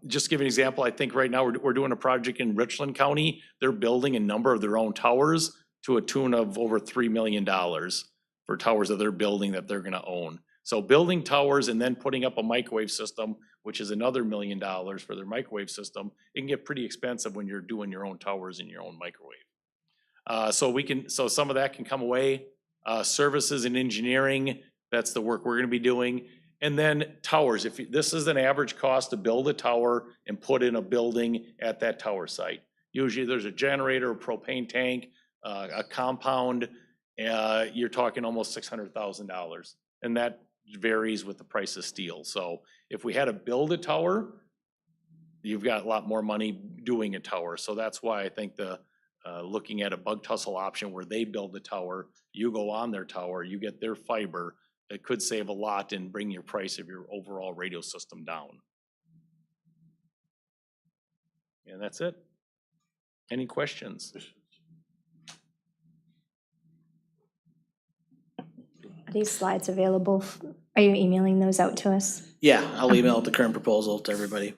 Just to give you an example, I think right now we're doing a project in Richland County. They're building a number of their own towers to a tune of over $3 million for towers that they're building that they're gonna own. So building towers and then putting up a microwave system, which is another $1 million for their microwave system, it can get pretty expensive when you're doing your own towers and your own microwave. So some of that can come away. Services and engineering, that's the work we're gonna be doing. And then towers, this is an average cost to build a tower and put in a building at that tower site. Usually there's a generator, a propane tank, a compound, you're talking almost $600,000. And that varies with the price of steel. So if we had to build a tower, you've got a lot more money doing a tower. So that's why I think looking at a bug tussle option where they build the tower, you go on their tower, you get their fiber, it could save a lot and bring your price of your overall radio system down. And that's it. Any questions? Are these slides available? Are you emailing those out to us? Yeah, I'll email the current proposal to everybody.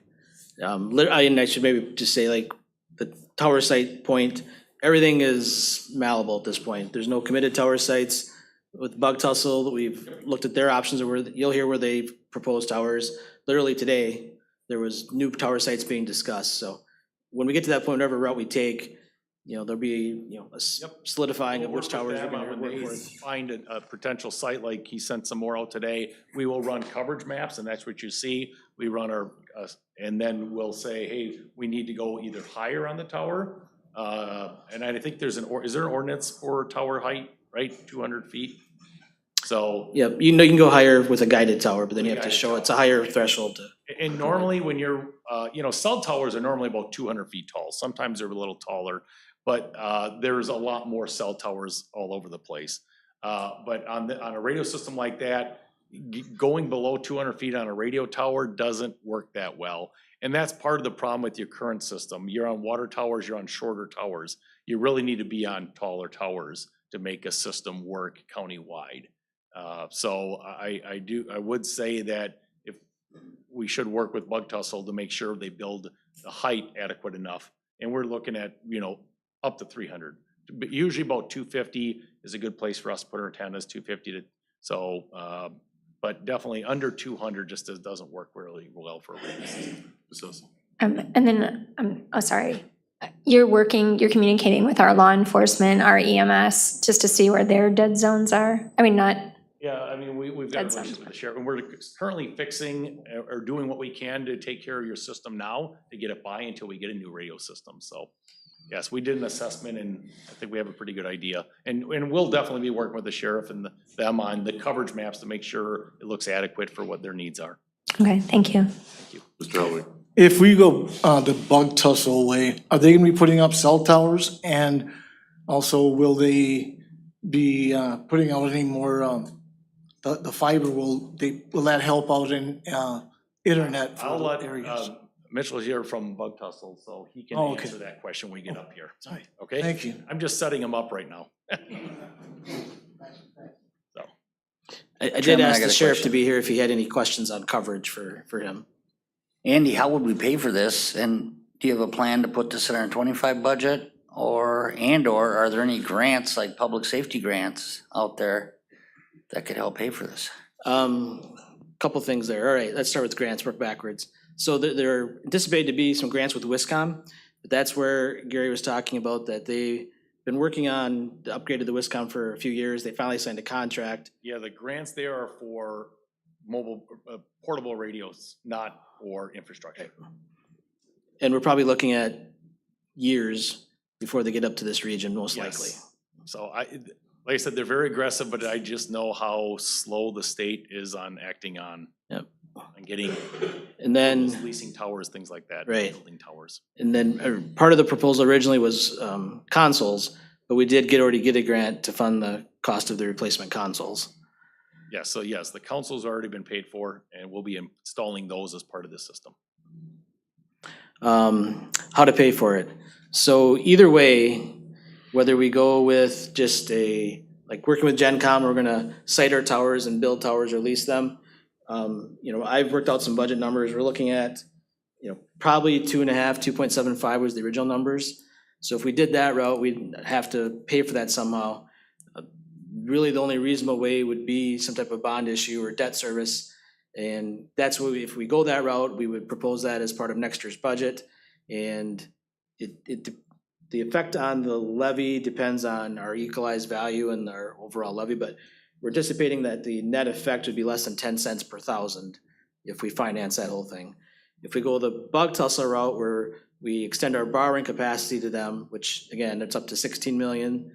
And I should maybe just say, like, the tower site point, everything is malleable at this point. There's no committed tower sites. With Bug Tussle, we've looked at their options, you'll hear where they've proposed towers. Literally today, there was new tower sites being discussed, so when we get to that point, whatever route we take, there'll be, a solidifying of We'll which work with towers we're them gonna on work when they with. find a potential site, like he sent some more out today, we will run coverage maps, and that's what you see. We run our, and then we'll say, hey, we need to go either higher on the tower, and I think is there an ordinance for tower height, right, 200 feet? So. Yeah, you can go higher with a guided tower, but then you With a have to guided show tower. it's a higher threshold to. And normally when you're, cell towers are normally about 200 feet tall. Sometimes they're a little taller, but there's a lot more cell towers all over the place. But on a radio system like that, going below 200 feet on a radio tower doesn't work that well. And that's part of the problem with your current system. You're on water towers, you're on shorter towers. You really need to be on taller towers to make a system work countywide. So I would say that if we should work with Bug Tussle to make sure they build the height adequate enough. And we're looking at, up to 300. But usually about 250 is a good place for us to put our antennas, 250 to, but definitely under 200 just doesn't work really well for a radio system. And then, sorry. You're communicating with our law enforcement, our EMS, just to see where their dead zones are? I mean, not. Yeah, I mean, we've got a That's relationship with the sheriff, and we're currently fixing or doing what we can to take care of your system now to get it by until we get a new radio system. So, yes, we did an assessment, and I think we have a pretty good idea. And we'll definitely be working with the sheriff and them on the coverage maps to make sure it looks adequate for what their needs are. Okay, thank you. Mr. Elway. If we go the Bug Tussle way, are they gonna be putting up cell towers? And also, will they be putting out any more, the fiber, will that help out in internet I'll for let areas? Mitchell here from Bug Tussle, so he can Oh, okay. answer that question when we get up here. Sorry. Okay? Thank you. I'm just setting him up right now. So, I did Chairman, I ask got the a sheriff to question. be here if he had any questions on coverage for him. Andy, how would we pay for this? And do you have a plan to put this in our 25 budget? Or are there any grants, like public safety grants out there that could help pay for this? Couple things there. All right, let's start with grants, work backwards. So there are anticipated to be some grants with Wiscom, but that's where Gary was talking about that they've been working on the upgrade of the Wiscom for a few years. They finally signed a contract. yeah, the grants there are for mobile, portable radios, not for infrastructure. And we're probably looking at years before they get up to this region, most likely. Yes. So like I said, they're very aggressive, but I just know how slow the state is on acting on. Yep. On getting And then, leasing towers, things like that. Right. Building towers. part of the proposal originally was consoles, but we did already get a grant to fund the cost of the replacement consoles. Yeah, so yes, the console's already been paid for, and we'll be installing those as part of the system. How to pay for it. So either way, whether we go with just like working with GenCom, we're gonna site our towers and build towers or lease them. I've worked out some budget numbers. We're looking at, probably 2.75 was the original numbers. So if we did that route, we'd have to pay for that somehow. really the only reasonable way would be some type of bond issue or debt service. And that's what, if we go that route, we would propose that as part of next year's budget. And the effect on the levy depends on our equalized value and our overall levy, but we're anticipating that the net effect would be less than 10 cents per thousand if we finance that whole thing. If we go the Bug Tussle route where we extend our borrowing capacity to them, which again, it's up to 16 million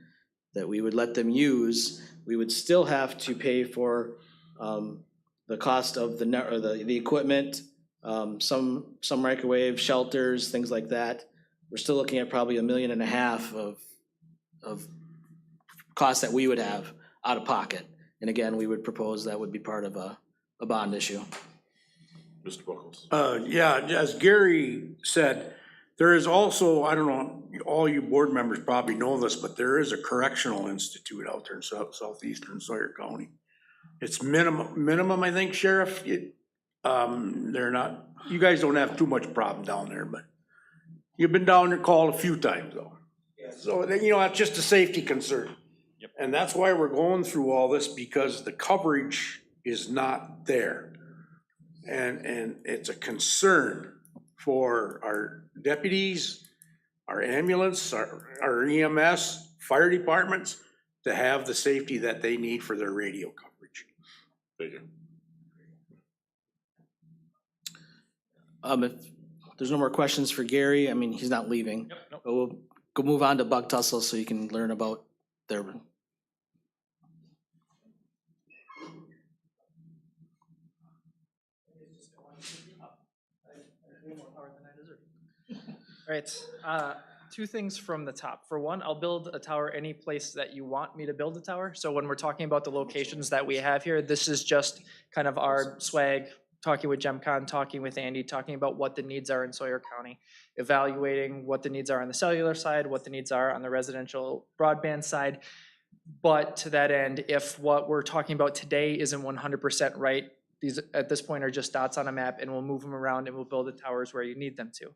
that we would let them use, we would still have to pay for the cost of the net or the equipment, some microwave shelters, things like that. We're still looking at probably $1.5 million of costs that we would have out of pocket. And again, we would propose that would be part of a bond issue. Mr. Buckles. Yeah, as Gary said, there is also, I don't know, all you board members probably know this, but there is a correctional institute out there in southeastern Sawyer County. It's minimum, I think, Sheriff. They're not, you guys don't have too much problem down there, but you've been down there called a few times though. So, that's just a safety concern. Yep. And that's why we're going through all this, because the coverage is not there. And it's a concern for our deputies, our ambulance, our EMS, fire departments to have the safety that they need for their radio coverage. Thank you. If there's no more questions for Gary, I mean, he's not leaving. Yep, nope. But we'll go move on to Bug Tussle so you can learn about their. Right, two things from the top. For one, I'll build a tower any place that you want me to build a tower. So when we're talking about the locations that we have here, this is just kind of our swag, talking with GEMCON, talking with Andy, talking about what the needs are in Sawyer County, evaluating what the needs are on the cellular side, what the needs are on the residential broadband side. But to that end, if what we're talking about today isn't 100% right, these at this point are just dots on a map, and we'll move them around and we'll build the towers where you need them to.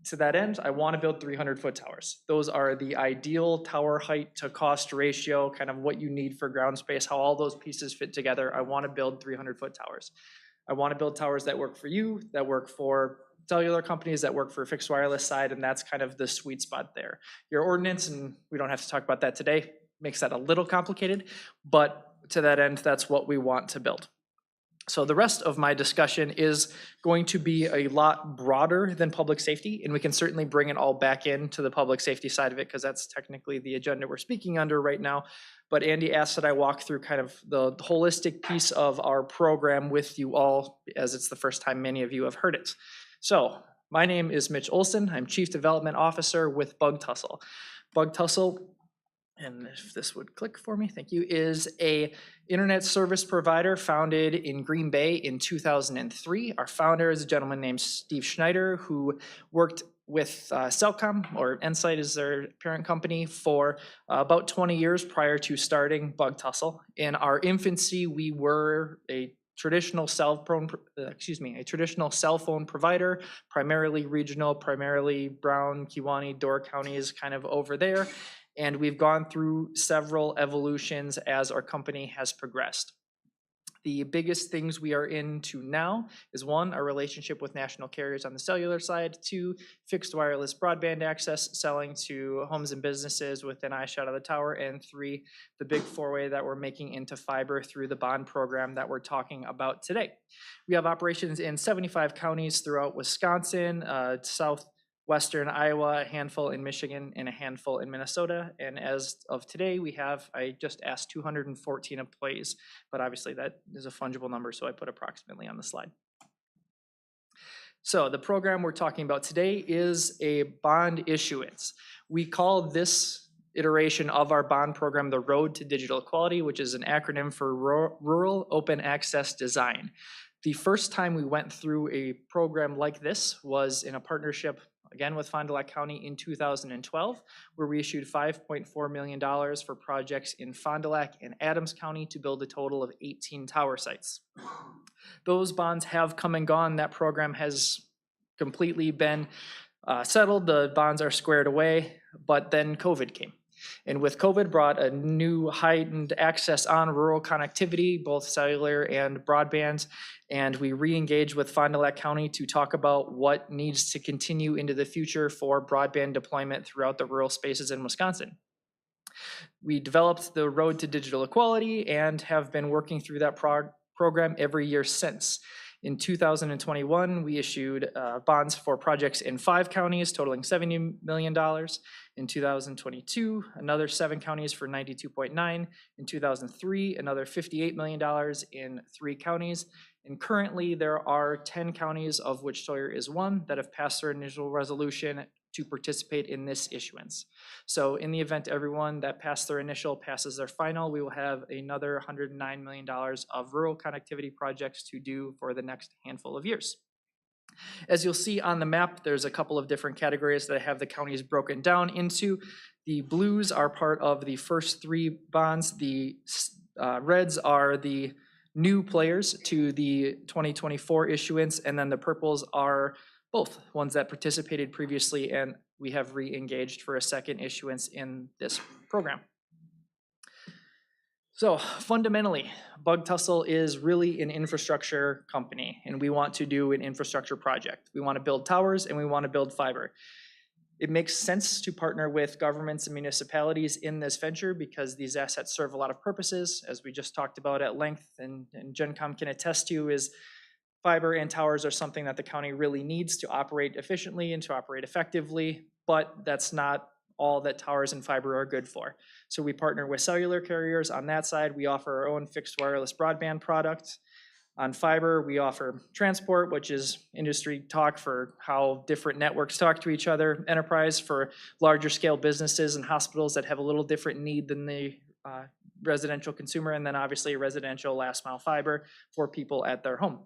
To that end, I want to build 300-foot towers. Those are the ideal tower height to cost ratio, kind of what you need for ground space, how all those pieces fit together. I want to build 300-foot towers. I want to build towers that work for you, that work for cellular companies, that work for fixed wireless side, and that's kind of the sweet spot there. Your ordinance, and we don't have to talk about that today, makes that a little complicated, but to that end, that's what we want to build. So the rest of my discussion is going to be a lot broader than public safety, and we can certainly bring it all back into the public safety side of it because that's technically the agenda we're speaking under right now. But Andy asked that I walk through kind of the holistic piece of our program with you all, as it's the first time many of you have heard it. So my name is Mitch Olson. I'm Chief Development Officer with Bug Tussle. Bug Tussle, and if this would click for me, thank you, is a internet service provider founded in Green Bay in 2003. Our founder is a gentleman named Steve Schneider, who worked with Cellcom, or Ensight is their parent company, for about 20 years prior to starting Bug Tussle. In our infancy, we were a traditional cell phone provider, primarily regional, primarily Brown, Kewaunee, Door counties, kind of over there. And we've gone through several evolutions as our company has progressed. The biggest things we are into now is one, our relationship with national carriers on the cellular side, two, fixed wireless broadband access, selling to homes and businesses within eyeshot of the tower, and three, the big four-way that we're making into fiber through the bond program that we're talking about today. We have operations in 75 counties throughout Wisconsin, southwestern Iowa, a handful in Michigan, and a handful in Minnesota. And as of today, we have, I just asked 214 employees, but obviously that is a fungible number, so I put approximately on the slide. So the program we're talking about today is a bond issuance. We call this iteration of our bond program the Road to Digital Equality, which is an acronym for Rural Open Access Design. The first time we went through a program like this was in a partnership again with Fond du Lac County in 2012, where we issued $5.4 million for projects in Fond du Lac and Adams County to build a total of 18 tower sites. Those bonds have come and gone. That program has completely been settled. The bonds are squared away, but then COVID came. And with COVID brought a new heightened access on rural connectivity, both cellular and broadband. And we re-engaged with Fond du Lac County to talk about what needs to continue into the future for broadband deployment throughout the rural spaces in Wisconsin. We developed the Road to Digital Equality and have been working through that program every year since. In 2021, we issued bonds for projects in 5 counties totaling $70 million. In 2022, another 7 counties for 92.9. In 2003, another $58 million in 3 counties. And currently, there are 10 counties, of which Sawyer is one, that have passed their initial resolution to participate in this issuance. So in the event everyone that passed their initial passes their final, we will have another $109 million of rural connectivity projects to do for the next handful of years. As you'll see on the map, there's a couple of different categories that have the counties broken down into. The blues are part of the first 3 bonds. The reds are the new players to the 2024 issuance, and then the purples are both ones that participated previously, and we have re-engaged for a second issuance in this program. So fundamentally, Bug Tussle is really an infrastructure company, and we want to do an infrastructure project. We want to build towers and we want to build fiber. It makes sense to partner with governments and municipalities in this venture because these assets serve a lot of purposes, as we just talked about at length, and GenCom can attest to, is fiber and towers are something that the county really needs to operate efficiently and to operate effectively, but that's not all that towers and fiber are good for. So we partner with cellular carriers on that side. We offer our own fixed wireless broadband product. On fiber, we offer transport, which is industry talk for how different networks talk to each other. Enterprise for larger scale businesses and hospitals that have a little different need than the residential consumer. And then obviously residential last mile fiber for people at their home.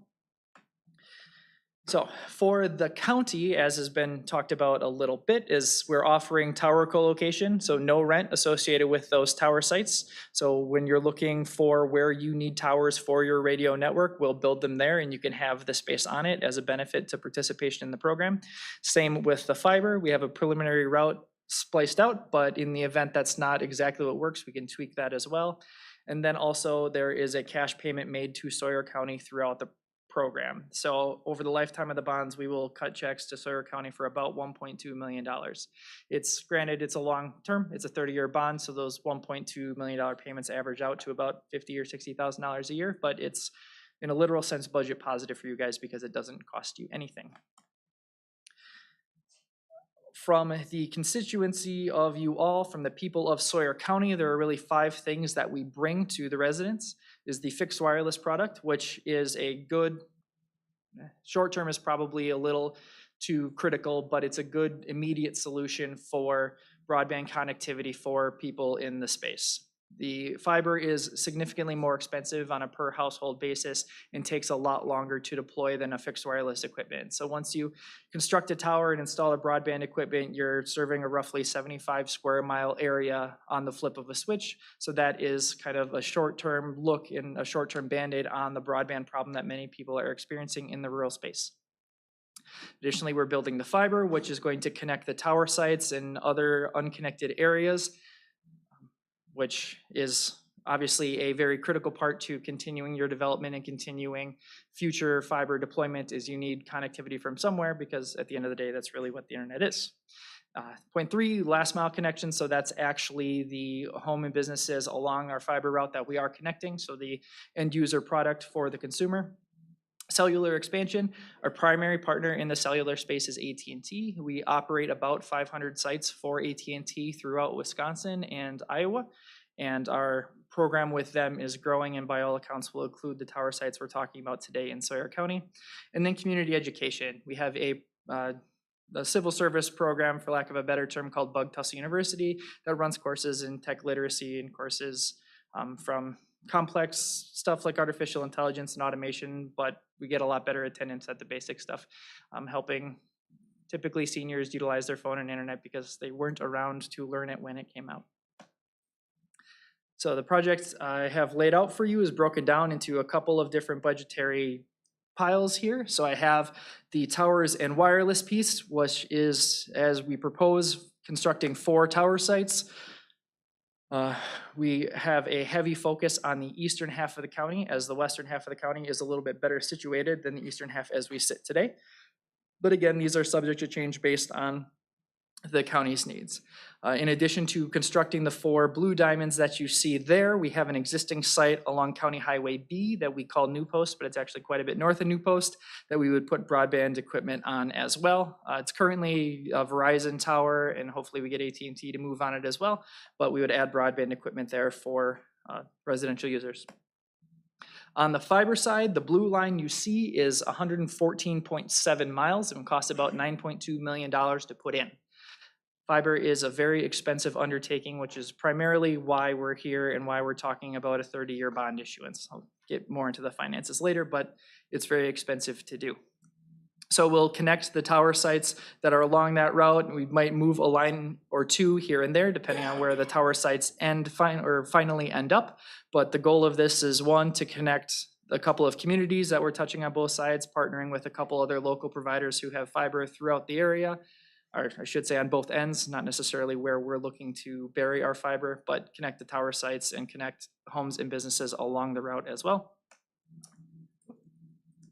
So for the county, as has been talked about a little bit, is we're offering tower co-location, so no rent associated with those tower sites. So when you're looking for where you need towers for your radio network, we'll build them there and you can have the space on it as a benefit to participation in the program. Same with the fiber. We have a preliminary route spliced out, but in the event that's not exactly what works, we can tweak that as well. And then also there is a cash payment made to Sawyer County throughout the program. So over the lifetime of the bonds, we will cut checks to Sawyer County for about $1.2 million. It's granted, it's a long term, it's a 30-year bond, so those $1.2 million payments average out to about $50,000 or $60,000 a year, but it's in a literal sense budget positive for you guys because it doesn't cost you anything. From the constituency of you all, from the people of Sawyer County, there are really 5 things that we bring to the residents. Is the fixed wireless product, which is a good, short term is probably a little too critical, but it's a good immediate solution for broadband connectivity for people in the space. The fiber is significantly more expensive on a per household basis and takes a lot longer to deploy than a fixed wireless equipment. So once you construct a tower and install a broadband equipment, you're serving a roughly 75 square mile area on the flip of a switch. So that is kind of a short-term look and a short-term band-aid on the broadband problem that many people are experiencing in the rural space. Additionally, we're building the fiber, which is going to connect the tower sites and other unconnected areas, which is obviously a very critical part to continuing your development and continuing future fiber deployment is you need connectivity from somewhere because at the end of the day, that's really what the internet is. Point 3, last mile connection. So that's actually the home and businesses along our fiber route that we are connecting. So the end user product for the consumer. Cellular expansion, our primary partner in the cellular space is AT&T. We operate about 500 sites for AT&T throughout Wisconsin and Iowa, and our program with them is growing and by all accounts will include the tower sites we're talking about today in Sawyer County. And then community education. We have a civil service program, for lack of a better term, called Bug Tussle University that runs courses in tech literacy and courses from complex stuff like artificial intelligence and automation, but we get a lot better attendance at the basic stuff, helping typically seniors utilize their phone and internet because they weren't around to learn it when it came out. So the project I have laid out for you is broken down into a couple of different budgetary piles here. So I have the towers and wireless piece, which is, as we propose, constructing 4 tower sites. We have a heavy focus on the eastern half of the county, as the western half of the county is a little bit better situated than the eastern half as we sit today. But again, these are subject to change based on the county's needs. In addition to constructing the 4 blue diamonds that you see there, we have an existing site along County Highway B that we call New Post, but it's actually quite a bit north of New Post that we would put broadband equipment on as well. It's currently a Verizon tower, and hopefully we get AT&T to move on it as well, but we would add broadband equipment there for residential users. On the fiber side, the blue line you see is 114.7 miles and costs about $9.2 million to put in. Fiber is a very expensive undertaking, which is primarily why we're here and why we're talking about a 30-year bond issuance. I'll get more into the finances later, but it's very expensive to do. So we'll connect the tower sites that are along that route, and we might move a line or two here and there, depending on where the tower sites finally end up. But the goal of this is, one, to connect a couple of communities that we're touching on both sides, partnering with a couple other local providers who have fiber throughout the area, or I should say on both ends, not necessarily where we're looking to bury our fiber, but connect the tower sites and connect homes and businesses along the route as well. I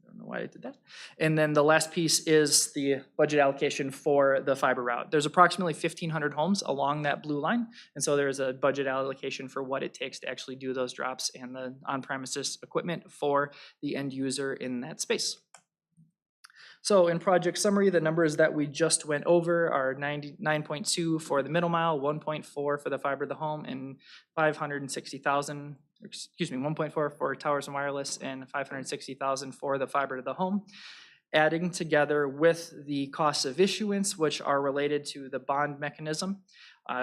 don't know why I did that. And then the last piece is the budget allocation for the fiber route. There's approximately 1,500 homes along that blue line, and so there's a budget allocation for what it takes to actually do those drops and the on-premises equipment for the end user in that space. So in project summary, the numbers that we just went over are 99.2 for the middle mile, 1.4 for the fiber to the home, and 560,000, excuse me, 1.4 for towers and wireless, and 560,000 for the fiber to the home. Adding together with the costs of issuance, which are related to the bond mechanism,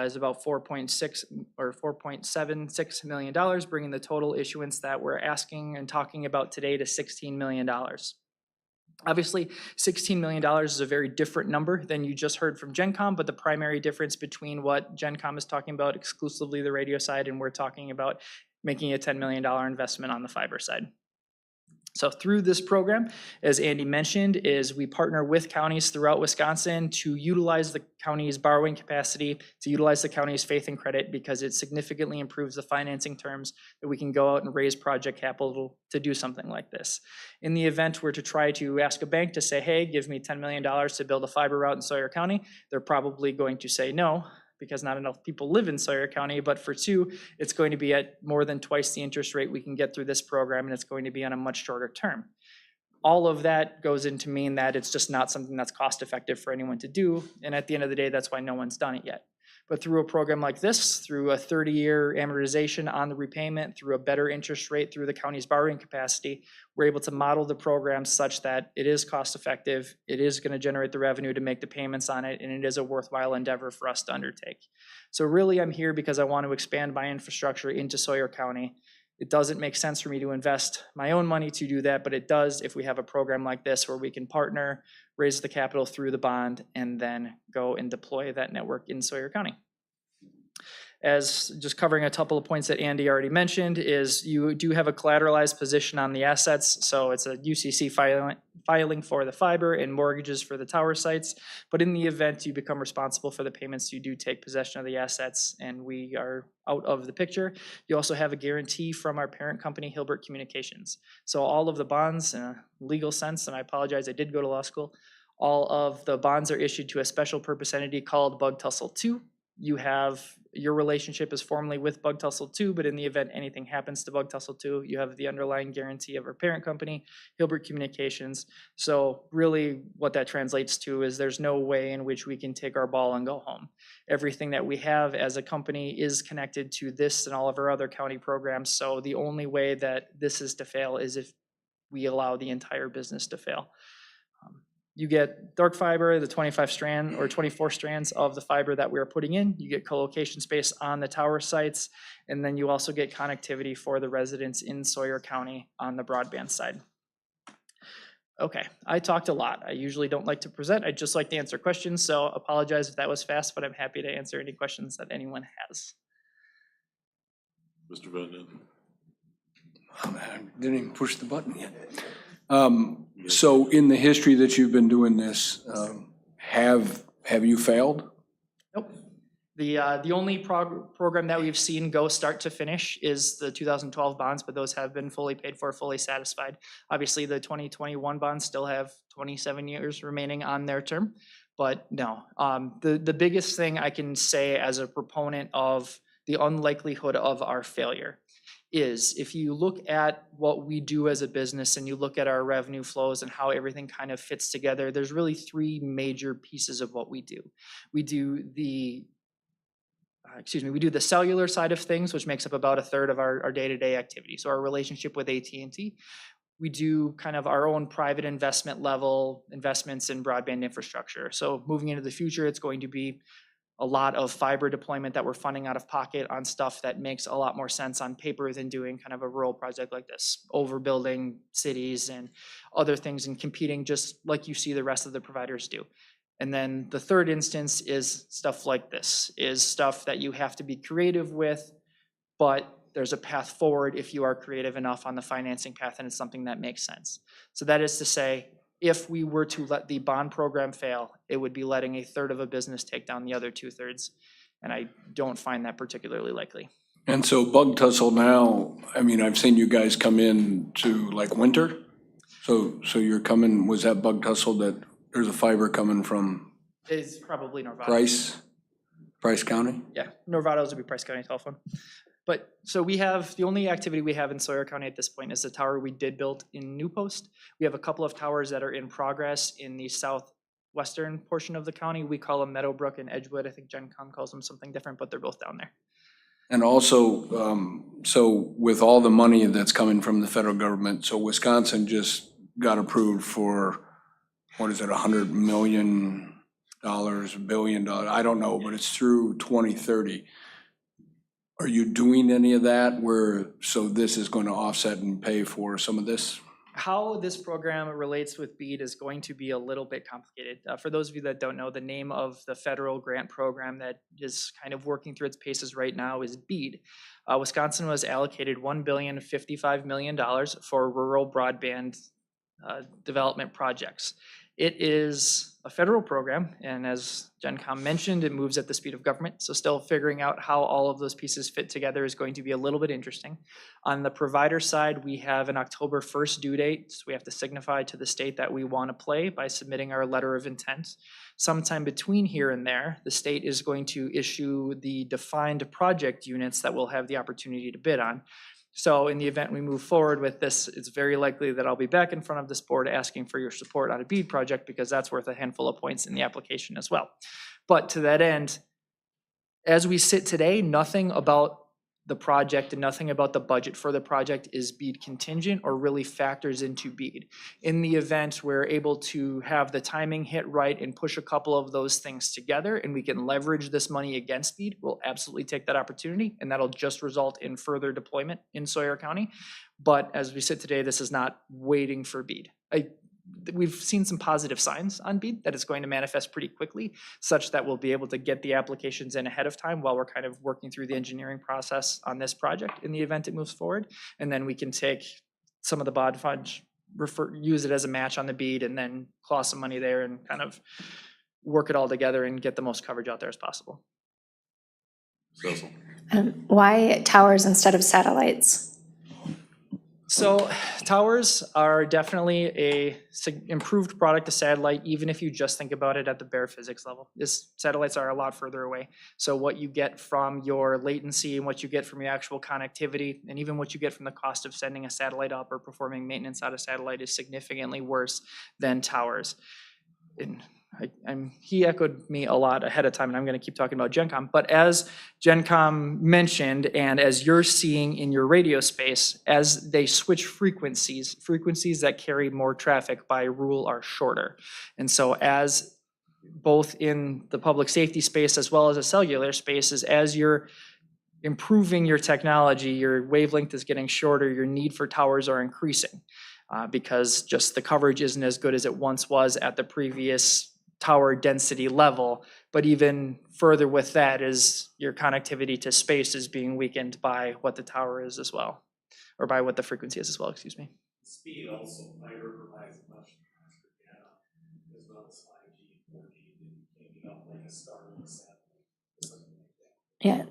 is about 4.6 or $4.76 million, bringing the total issuance that we're asking and talking about today to $16 million. Obviously, $16 million is a very different number than you just heard from GenCom, but the primary difference between what GenCom is talking about, exclusively the radio side, and we're talking about making a $10 million investment on the fiber side. So through this program, as Andy mentioned, is we partner with counties throughout Wisconsin to utilize the county's borrowing capacity, to utilize the county's faith and credit, because it significantly improves the financing terms that we can go out and raise project capital to do something like this. In the event we're to try to ask a bank to say, hey, give me $10 million to build a fiber route in Sawyer County, they're probably going to say no, because not enough people live in Sawyer County, but for two, it's going to be at more than twice the interest rate we can get through this program, and it's going to be on a much shorter term. All of that goes into mean that it's just not something that's cost effective for anyone to do, and at the end of the day, that's why no one's done it yet. But through a program like this, through a 30-year amortization on the repayment, through a better interest rate, through the county's borrowing capacity, we're able to model the program such that it is cost effective, it is going to generate the revenue to make the payments on it, and it is a worthwhile endeavor for us to undertake. So really, I'm here because I want to expand my infrastructure into Sawyer County. It doesn't make sense for me to invest my own money to do that, but it does if we have a program like this where we can partner, raise the capital through the bond, and then go and deploy that network in Sawyer County. As just covering a couple of points that Andy already mentioned, is you do have a collateralized position on the assets. So it's a UCC filing for the fiber and mortgages for the tower sites. But in the event you become responsible for the payments, you do take possession of the assets and we are out of the picture. You also have a guarantee from our parent company, Hilbert Communications. So all of the bonds, in a legal sense, and I apologize, I did go to law school, all of the bonds are issued to a special purpose entity called Bug Tussle II. You have, your relationship is formally with Bug Tussle II, but in the event anything happens to Bug Tussle II, you have the underlying guarantee of our parent company, Hilbert Communications. So really what that translates to is there's no way in which we can take our ball and go home. Everything that we have as a company is connected to this and all of our other county programs. So the only way that this is to fail is if we allow the entire business to fail. You get dark fiber, the 25 strand or 24 strands of the fiber that we're putting in. You get co-location space on the tower sites, and then you also get connectivity for the residents in Sawyer County on the broadband side. Okay, I talked a lot. I usually don't like to present. I just like to answer questions, so apologize if that was fast, but I'm happy to answer any questions that anyone has. Mr. Van I didn't even push the button yet. So in the history that you've been doing this, have you failed? Nope. The only program that we've seen go start to finish is the 2012 bonds, but those have been fully paid for, fully satisfied. Obviously, the 2021 bonds still have 27 years remaining on their term, but no. The biggest thing I can say as a proponent of the unlikelihood of our failure is if you look at what we do as a business and you look at our revenue flows and how everything kind of fits together, there's really three major pieces of what we do. We do the we do the cellular side of things, which makes up about a third of our day-to-day activity. So our relationship with AT&T. We do kind of our own private investment level investments in broadband infrastructure. So moving into the future, it's going to be a lot of fiber deployment that we're funding out of pocket on stuff that makes a lot more sense on paper than doing kind of a rural project like this, overbuilding cities and other things and competing just like you see the rest of the providers do. And then the third instance is stuff like this, is stuff that you have to be creative with, but there's a path forward if you are creative enough on the financing path and it's something that makes sense. So that is to say, if we were to let the bond program fail, it would be letting a third of a business take down the other 2/3. And I don't find that particularly likely. And so bug tussle now, I mean, I've seen you guys come in to like winter. So you're coming, was that bug tussle that there's a fiber coming from It's probably Novato. Price County? Yeah, Novatos would be Price County Telephone. But so we have, the only activity we have in Sawyer County at this point is the tower we did build in New Post. We have a couple of towers that are in progress in the southwestern portion of the county. We call them Meadowbrook and Edgewood. I think GenCom calls them something different, but they're both down there. And also, so with all the money that's coming from the federal government, so Wisconsin just got approved for, what is it, $100 million, $1 billion, I don't know, but it's through 2030. Are you doing any of that so this is going to offset and pay for some of this? How this program relates with BEAD is going to be a little bit complicated. For those of you that don't know, the name of the federal grant program that is kind of working through its paces right now is BEAD. Wisconsin was allocated $1.055 billion for rural broadband development projects. It is a federal program, and as GenCom mentioned, it moves at the speed of government. So still figuring out how all of those pieces fit together is going to be a little bit interesting. On the provider side, we have an October 1st due date. So we have to signify to the state that we want to play by submitting our letter of intent. Sometime between here and there, the state is going to issue the defined project units that we'll have the opportunity to bid on. So in the event we move forward with this, it's very likely that I'll be back in front of this board asking for your support on a BEAD project because that's worth a handful of points in the application as well. But to that end, as we sit today, nothing about the project and nothing about the budget for the project is BEAD contingent or really factors into BEAD. In the event we're able to have the timing hit right and push a couple of those things together and we can leverage this money against BEAD, we'll absolutely take that opportunity and that'll just result in further deployment in Sawyer County. But as we sit today, this is not waiting for BEAD. We've seen some positive signs on BEAD that it's going to manifest pretty quickly, such that we'll be able to get the applications in ahead of time while we're kind of working through the engineering process on this project in the event it moves forward. And then we can take some of the bond funds, use it as a match on the BEAD, and then claw some money there and kind of work it all together and get the most coverage out there as possible. Why towers instead of satellites? So towers are definitely a improved product to satellite, even if you just think about it at the bare physics level. Satellites are a lot further away. So what you get from your latency and what you get from your actual connectivity, and even what you get from the cost of sending a satellite up or performing maintenance out of satellite is significantly worse than towers. And he echoed me a lot ahead of time, and I'm going to keep talking about GenCom. But as GenCom mentioned, and as you're seeing in your radio space, as they switch frequencies that carry more traffic by rule are shorter. And so as both in the public safety space as well as a cellular space, as you're improving your technology, your wavelength is getting shorter, your need for towers are increasing. Because just the coverage isn't as good as it once was at the previous tower density level. But even further with that is your connectivity to space is being weakened by what the tower is as well, or by what the frequency is as well, excuse me. Speed also, fiber provides much faster data, as well as 5G, 4G, maybe up like a Starlink satellite. Yeah.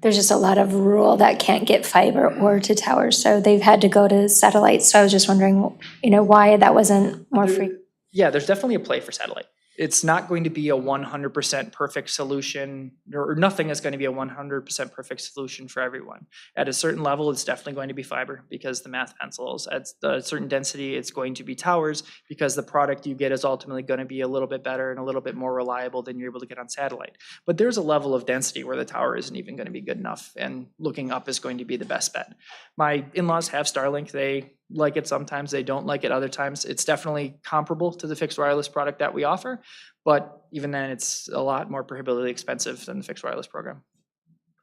There's just a lot of rural that can't get fiber or to towers, so they've had to go to satellites. So I was just wondering, why that wasn't more free. Yeah, there's definitely a play for satellite. It's not going to be a 100% perfect solution, or nothing is going to be a 100% perfect solution for everyone. At a certain level, it's definitely going to be fiber because the math pencils. At a certain density, it's going to be towers because the product you get is ultimately going to be a little bit better and a little bit more reliable than you're able to get on satellite. But there's a level of density where the tower isn't even going to be good enough, and looking up is going to be the best bet. My in-laws have Starlink. They like it sometimes, they don't like it other times. It's definitely comparable to the fixed wireless product that we offer, but even then it's a lot more prohibitively expensive than the fixed wireless program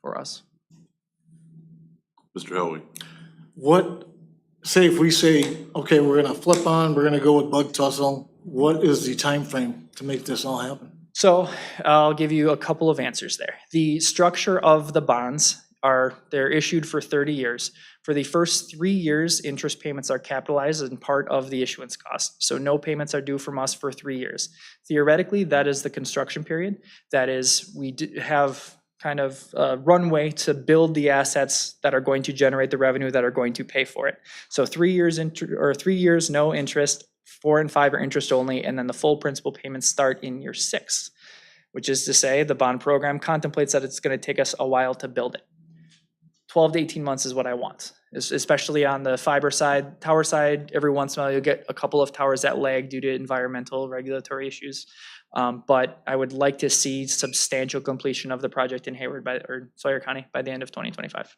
for us. Mr. Helwig. Say if we say, okay, we're gonna flip on, we're gonna go with bug tussle, what is the time frame to make this all happen? So I'll give you a couple of answers there. The structure of the bonds they're issued for 30 years. For the first 3 years, interest payments are capitalized as part of the issuance cost. So no payments are due from us for 3 years. Theoretically, that is the construction period. That is, we have kind of a runway to build the assets that are going to generate the revenue that are going to pay for it. So 3 years 3 years, no interest, 4 and 5 are interest only, and then the full principal payments start in year 6, which is to say the bond program contemplates that it's going to take us a while to build it. 12 to 18 months is what I want, especially on the fiber side. Tower side, every once in a while you'll get a couple of towers that lag due to environmental regulatory issues. But I would like to see substantial completion of the project in Hayward or Sawyer County by the end of 2025.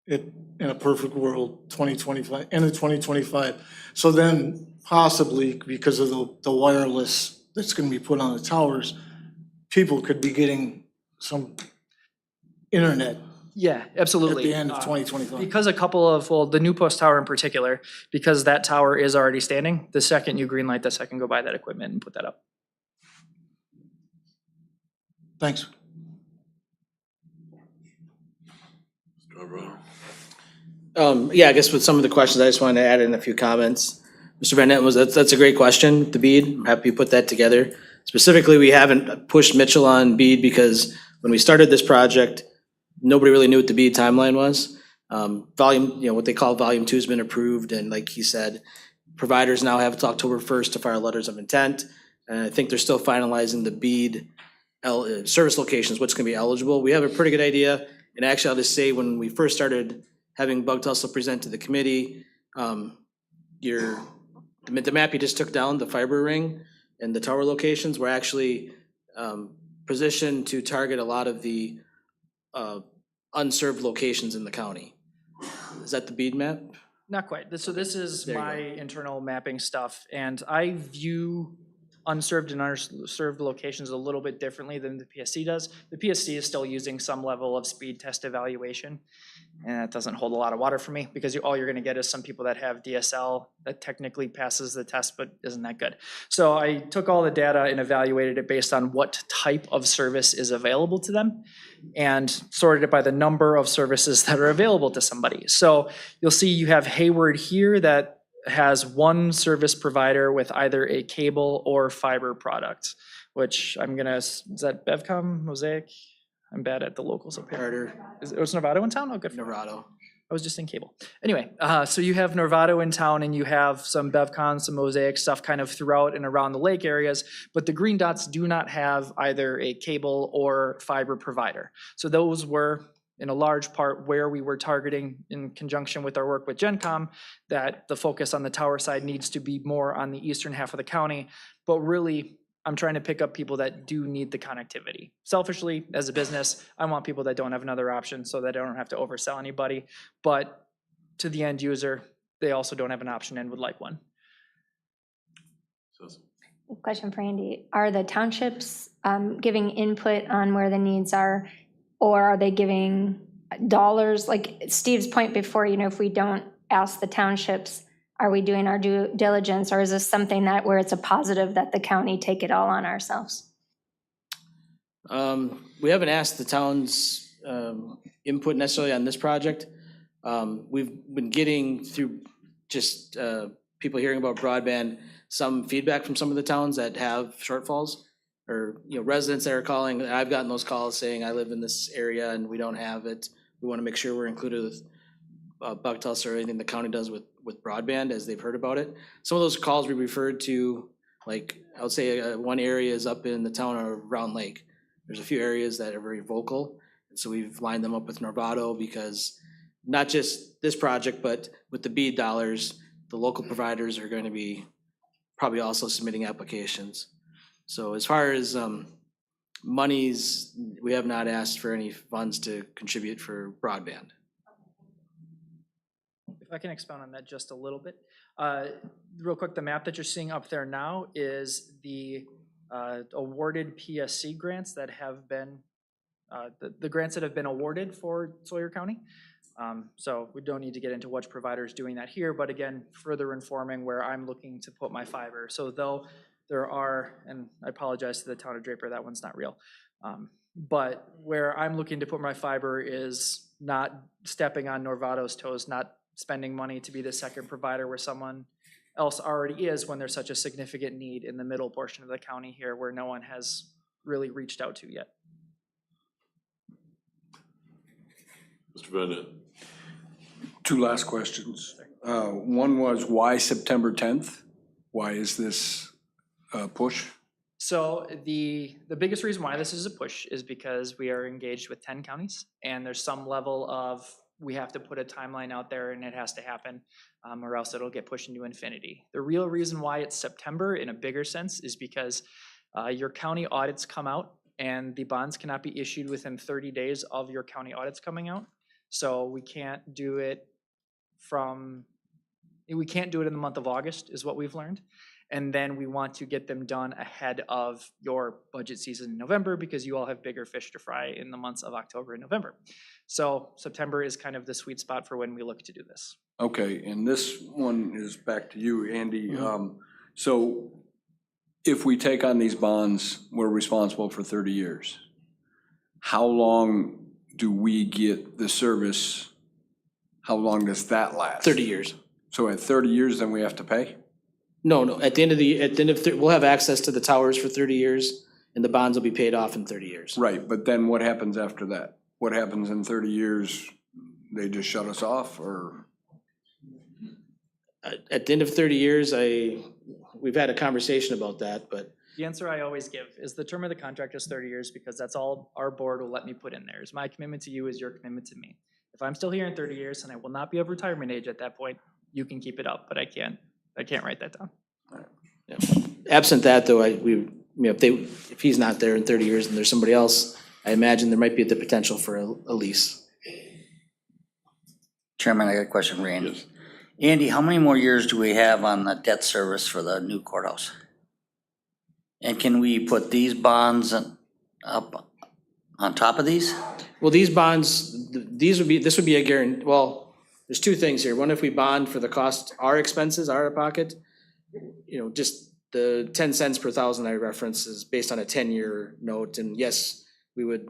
In a perfect world, 2025, end of 2025. So then possibly because of the wireless that's gonna be put on the towers, people could be getting some internet Yeah, absolutely. at the end of 2025. Because the New Post Tower in particular, because that tower is already standing, the second you greenlight this, I can go buy that equipment and put that up. Thanks. Yeah, I guess with some of the questions, I just wanted to add in a few comments. Mr. Van Etten that's a great question, the BEAD. I'm happy you put that together. Specifically, we haven't pushed Mitchell on BEAD because when we started this project, nobody really knew what the BEAD timeline was. What they call volume 2 has been approved, and like he said, providers now have until October 1st to file letters of intent. And I think they're still finalizing the BEAD service locations, what's gonna be eligible. We have a pretty good idea, and actually I'll just say when we first started having Bug Tussle present to the committee, the map you just took down, the fiber ring and the tower locations were actually positioned to target a lot of the unserved locations in the county. Is that the BEAD map? Not quite. So this is There you my internal mapping stuff, and I view unserved and underserved locations a little bit differently than the PSC does. The PSC is still using some level of speed test evaluation, and that doesn't hold a lot of water for me because all you're gonna get is some people that have DSL that technically passes the test but isn't that good. So I took all the data and evaluated it based on what type of service is available to them and sorted it by the number of services that are available to somebody. So you'll see you have Hayward here that has one service provider with either a cable or fiber product, which is that Bevcom, Mosaic? I'm bad at the locals up here. Is Novato in town? Oh, good. Novato. I was just in cable. Anyway, so you have Novato in town and you have some Bevcon, some Mosaic stuff kind of throughout and around the lake areas, but the green dots do not have either a cable or fiber provider. So those were in a large part where we were targeting in conjunction with our work with GenCom, that the focus on the tower side needs to be more on the eastern half of the county. But really, I'm trying to pick up people that do need the connectivity. Selfishly, as a business, I want people that don't have another option so that I don't have to oversell anybody. But to the end user, they also don't have an option and would like one. Question for Andy. Are the townships giving input on where the needs are? Or are they giving dollars? Like Steve's point before, if we don't ask the townships, are we doing our due diligence? Or is this something where it's a positive that the county take it all on ourselves? We haven't asked the town's input necessarily on this project. We've been getting through just people hearing about broadband, some feedback from some of the towns that have shortfalls. or, residents that are calling. I've gotten those calls saying, I live in this area and we don't have it. We want to make sure we're included with Buck Tussle or anything the county does with broadband as they've heard about it. Some of those calls we referred to, like, I would say one area is up in the town of Round Lake. There's a few areas that are very vocal. And so we've lined them up with Novato because not just this project, but with the BEAD dollars, the local providers are going to be probably also submitting applications. So as far as monies, we have not asked for any funds to contribute for broadband. If I can expound on that just a little bit. Real quick, the map that you're seeing up there now is the awarded PSC grants that have been, the grants that have been awarded for Sawyer County. So we don't need to get into which provider is doing that here, but again, further informing where I'm looking to put my fiber. So though there are, and I apologize to the town of Draper, that one's not real. But where I'm looking to put my fiber is not stepping on Norvato's toes, not spending money to be the second provider where someone else already is when there's such a significant need in the middle portion of the county here where no one has really reached out to yet. Mr. Bennett. Two last questions. One was why September 10th? Why is this a push? So the biggest reason why this is a push is because we are engaged with 10 counties and there's some level of, we have to put a timeline out there and it has to happen or else it'll get pushed into infinity. The real reason why it's September in a bigger sense is because your county audits come out and the bonds cannot be issued within 30 days of your county audits coming out. So we can't do it in the month of August is what we've learned. And then we want to get them done ahead of your budget season in November because you all have bigger fish to fry in the months of October and November. So September is kind of the sweet spot for when we look to do this. Okay, and this one is back to you, Andy. So if we take on these bonds, we're responsible for 30 years. How long do we get the service? How long does that last? 30 years. So at 30 years, then we have to pay? No, at the end of we'll have access to the towers for 30 years and the bonds will be paid off in 30 years. Right, but then what happens after that? What happens in 30 years? They just shut us off or? At the end of 30 years, we've had a conversation about that, but The answer I always give is the term of the contract is 30 years because that's all our board will let me put in there. Is my commitment to you is your commitment to me. If I'm still here in 30 years and I will not be of retirement age at that point, you can keep it up, but I can't write that down. yeah. Absent that though, if he's not there in 30 years and there's somebody else, I imagine there might be the potential for a lease. Chairman, I got a question for Andy. Andy, how many more years do we have on the debt service for the new courthouse? And can we put these bonds up on top of these? Well, these bonds, this would be a guarantee. Well, there's two things here. One, if we bond for the cost, our expenses, out of pocket, just the 10 cents per thousand I reference is based on a 10-year note. And yes, we would,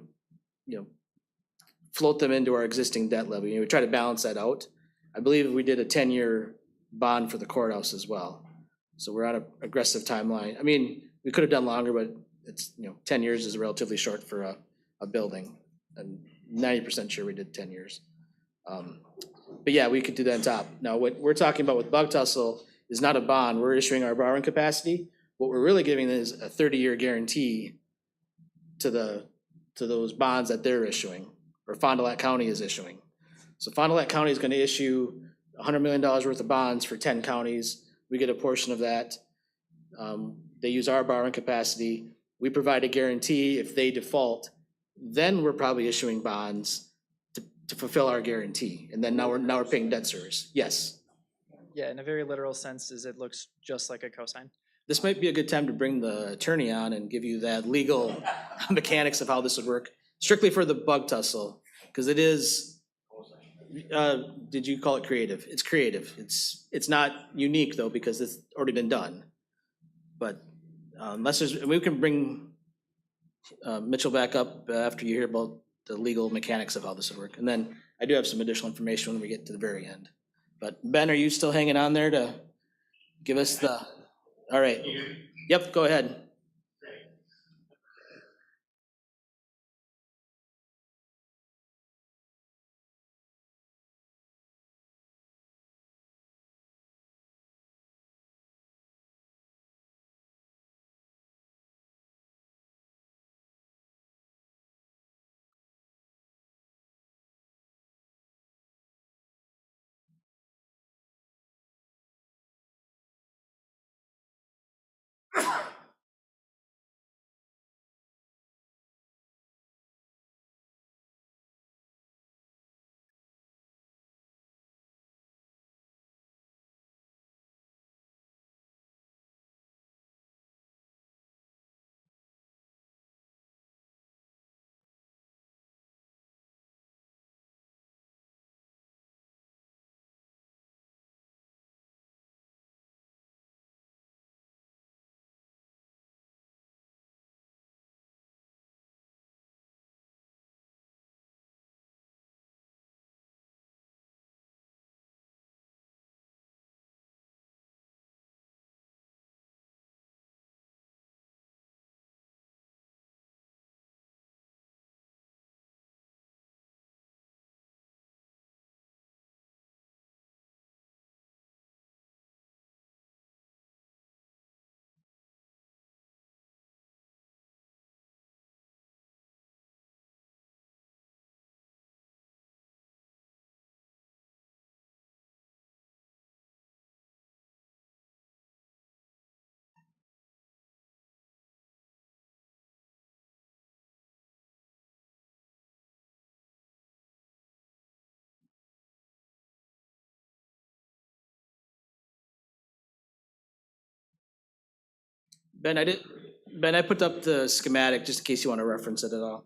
float them into our existing debt levy. We try to balance that out. I believe we did a 10-year bond for the courthouse as well. So we're on an aggressive timeline. I mean, we could have done longer, but it's, 10 years is relatively short for a building. And 90% sure we did 10 years. But yeah, we could do that on top. Now, what we're talking about with Buck Tussle is not a bond. We're issuing our borrowing capacity. What we're really giving is a 30-year guarantee to those bonds that they're issuing, or Fond du Lac County is issuing. So Fond du Lac County is going to issue $100 million worth of bonds for 10 counties. We get a portion of that. They use our borrowing capacity. We provide a guarantee. If they default, then we're probably issuing bonds to fulfill our guarantee. And then now we're paying debt service. Yes. Yeah, in a very literal sense, is it looks just like a cosign. This might be a good time to bring the attorney on and give you that legal mechanics of how this would work, strictly for the Buck Tussle, because it is, did you call it creative? It's creative. It's not unique though, because it's already been done. But unless we can bring Mitchell back up after you hear about the legal mechanics of how this would work. And then I do have some additional information when we get to the very end. But Ben, are you still hanging on there to give us the, all right. Yep, go ahead. Ben, I put up the schematic just in case you want to reference it at all.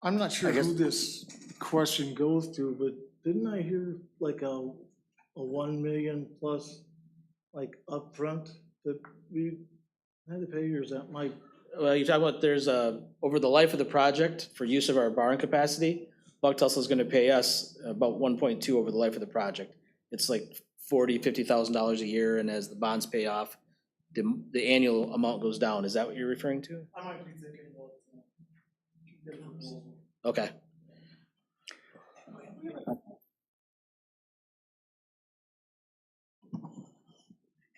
I'm not sure I guess- who this question goes to, but didn't I hear like a 1 million plus like upfront that we had to pay, or is that my? Well, you talk about there's over the life of the project for use of our borrowing capacity, Buck Tussle is gonna pay us about 1.2 over the life of the project. It's like $50,000 a year, and as the bonds pay off, the annual amount goes down. Is that what you're referring to? I might be thinking about. Okay.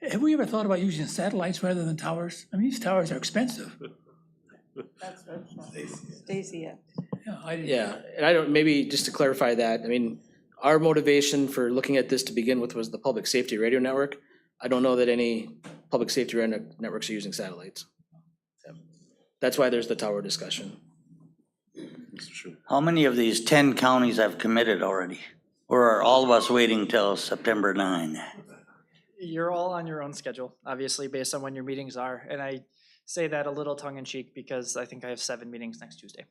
Have we ever thought about using satellites rather than towers? I mean, these towers are expensive. That's what Stacy, yeah. Yeah, and I don't, maybe just to clarify that, I mean, our motivation for looking at this to begin with was the public safety radio network. I don't know that any public safety radio networks are using satellites. That's why there's the tower discussion. How many of these 10 counties have committed already? Or are all of us waiting till September 9? You're all on your own schedule, obviously, based on when your meetings are. And I say that a little tongue in cheek because I think I have 7 meetings next Tuesday.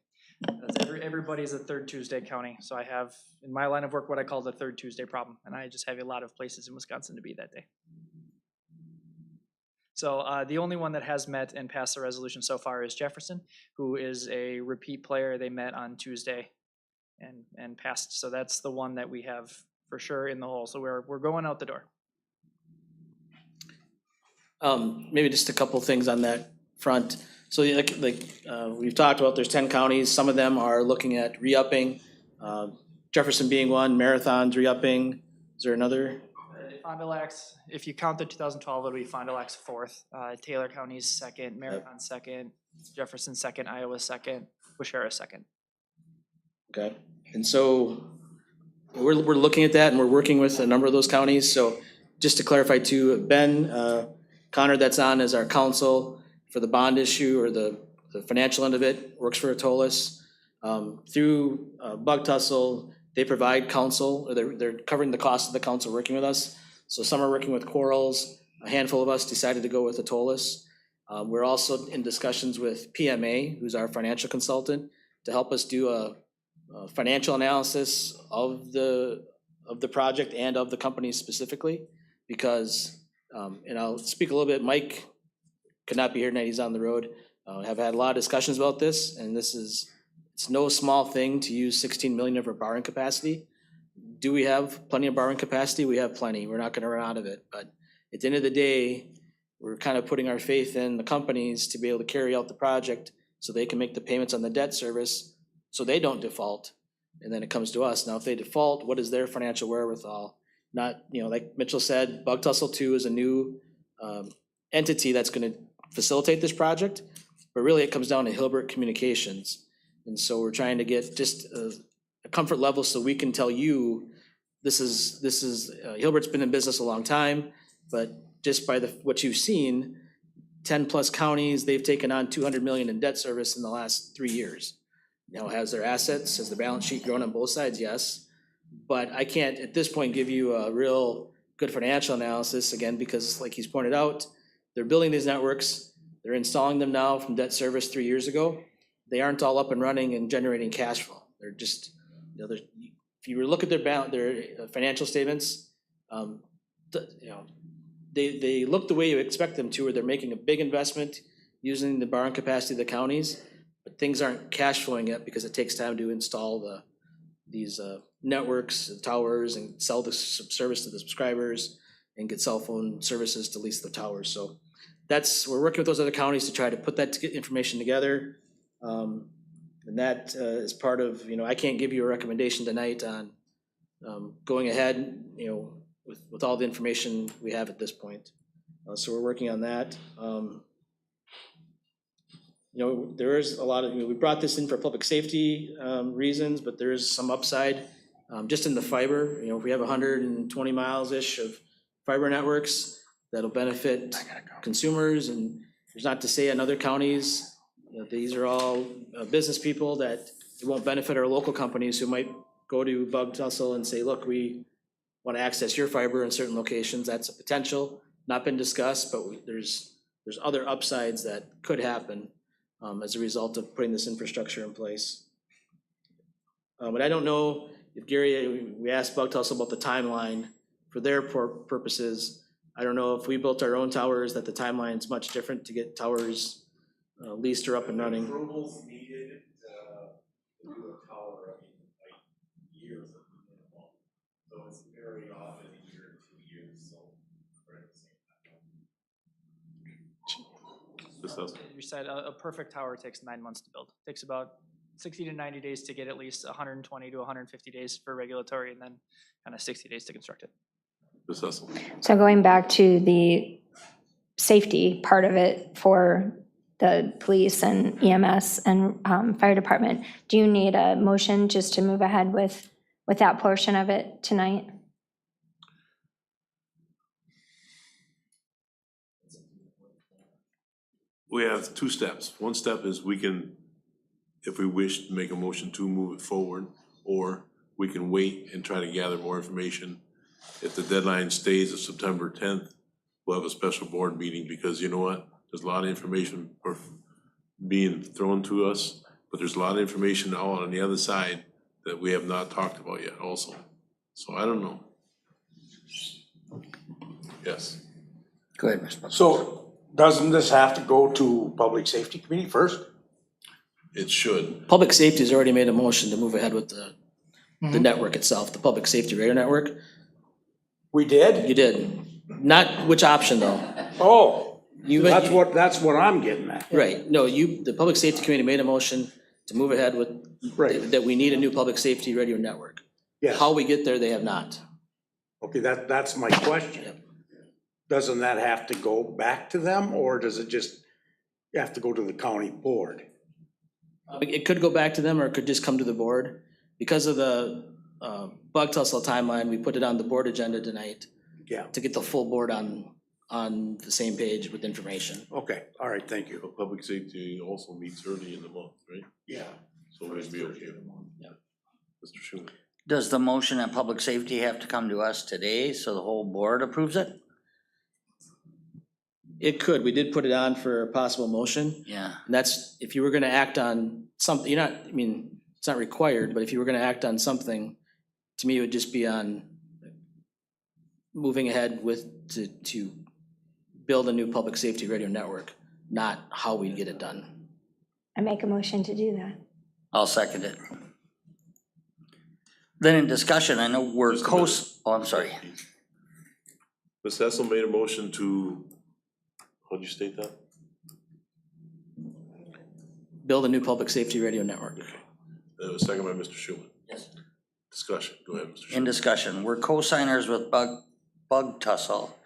Everybody's a third Tuesday county. So I have, in my line of work, what I call the third Tuesday problem. And I just have a lot of places in Wisconsin to be that day. So the only one that has met and passed the resolution so far is Jefferson, who is a repeat player. They met on Tuesday and passed. So that's the one that we have for sure in the hole. So we're going out the door. Maybe just a couple things on that front. So we've talked about, there's 10 counties. Some of them are looking at re-upping. Jefferson being one, Marathon's re-upping. Is there another? Fond du Lac's, if you count the 2012, it'll be Fond du Lac's fourth. Taylor County's second, Marathon second, Jefferson second, Iowa second, Waushara second. Okay, and so we're looking at that and we're working with a number of those counties. So just to clarify too, Ben Connor, that's on as our counsel for the bond issue or the financial end of it, works for Atolis. Through Buck Tussle, They provide counsel, or they're covering the cost of the counsel working with us. So some are working with Quarles, a handful of us decided to go with Atollas. We're also in discussions with PMA, who's our financial consultant, to help us do a financial analysis of the project and of the company specifically. Because, and I'll speak a little bit, Mike could not be here tonight, he's on the road. Have had a lot of discussions about this, and it's no small thing to use 16 million of our borrowing capacity. Do we have plenty of borrowing capacity? We have plenty. We're not gonna run out of it. But at the end of the day, we're kind of putting our faith in the companies to be able to carry out the project so they can make the payments on the debt service so they don't default. And then it comes to us. Now, if they default, what is their financial wherewithal? Not, like Mitchell said, Bug Tussle 2 is a new entity that's gonna facilitate this project, but really it comes down to Hilbert Communications. And so we're trying to get just a comfort level so we can tell you, this is Hilbert's been in business a long time, but just by what you've seen, 10 plus counties, they've taken on 200 million in debt service in the last 3 years. Now, has their assets, has the balance sheet grown on both sides? Yes. But I can't at this point give you a real good financial analysis, again, because like he's pointed out, they're building these networks, they're installing them now from debt service 3 years ago. They aren't all up and running and generating cash flow. They're just, if you look at their financial statements, they look the way you expect them to, where they're making a big investment using the borrowing capacity of the counties, but things aren't cash flowing yet because it takes time to install these networks, towers, and sell the service to the subscribers and get cell phone services to lease the towers. So we're working with those other counties to try to put that information together. And that is part of, I can't give you a recommendation tonight on going ahead, with all the information we have at this point. So we're working on that. There is a lot of, we brought this in for public safety reasons, but there is some upside just in the fiber. If we have 120 miles-ish of fiber networks, that'll benefit consumers. And there's not to say in other counties, these are all business people that it won't benefit our local companies who might go to Bug Tussle and say, look, we want to access your fiber in certain locations. That's a potential, not been discussed, but there's other upsides that could happen as a result of putting this infrastructure in place. But I don't know if Gary, we asked Bug Tussle about the timeline for their purposes. I don't know if we built our own towers, that the timeline's much different to get towers leased or up and running. Approvals needed to do a tower, like years of minimum. So it's very often a year, 2 years, so we're at the same time. You said a perfect tower takes 9 months to build. Takes about 60 to 90 days to get at least 120 to 150 days for regulatory, and then kind of 60 days to construct it. So going back to the safety part of it for the police and EMS and fire department, do you need a motion just to move ahead with that portion of it tonight? We have 2 steps. One step is we can, if we wish to make a motion to move it forward, or we can wait and try to gather more information. If the deadline stays of September 10th, we'll have a special board meeting, because you know what? There's a lot of information being thrown to us, but there's a lot of information out on the other side that we have not talked about yet also. So I don't know. Yes. Go ahead, Mr. So doesn't this have to go to Public Safety Committee first? It should. Public Safety has already made a motion to move ahead with the network itself, the Public Safety Radio Network. We did? You did. Not which option though. Oh, that's what I'm getting at. Right, no, the Public Safety Committee made a motion to move ahead with, that we need a new public safety radio network. Yes. How we get there, they have not. Okay, that's my question. Doesn't that have to go back to them, or does it just have to go to the county board? It could go back to them, or it could just come to the board. Because of the Bug Tussle timeline, we put it on the board agenda tonight. Yeah. To get the full board on the same page with information. Okay, all right, thank you. Public safety also meets early in the month, right? Yeah. So we'll be okay. Yeah. Mr. Schuman. Does the motion at public safety have to come to us today so the whole board approves it? It could, we did put it on for a possible motion. Yeah. And that's, if you were gonna act on something, you're not, I mean, it's not required, but if you were gonna act on something, to me, it would just be on moving ahead with, to build a new public safety radio network, not how we get it done. I make a motion to do that. I'll second it. Then in discussion, I know we're Just a minute. oh, I'm sorry. Ms. Hessel made a motion to, how'd you state that? Build a new public safety radio network. It was second by Mr. Schuman. Yes. Discussion, go ahead, Mr. In Schuman. discussion, we're co-signers with Bug Tussle.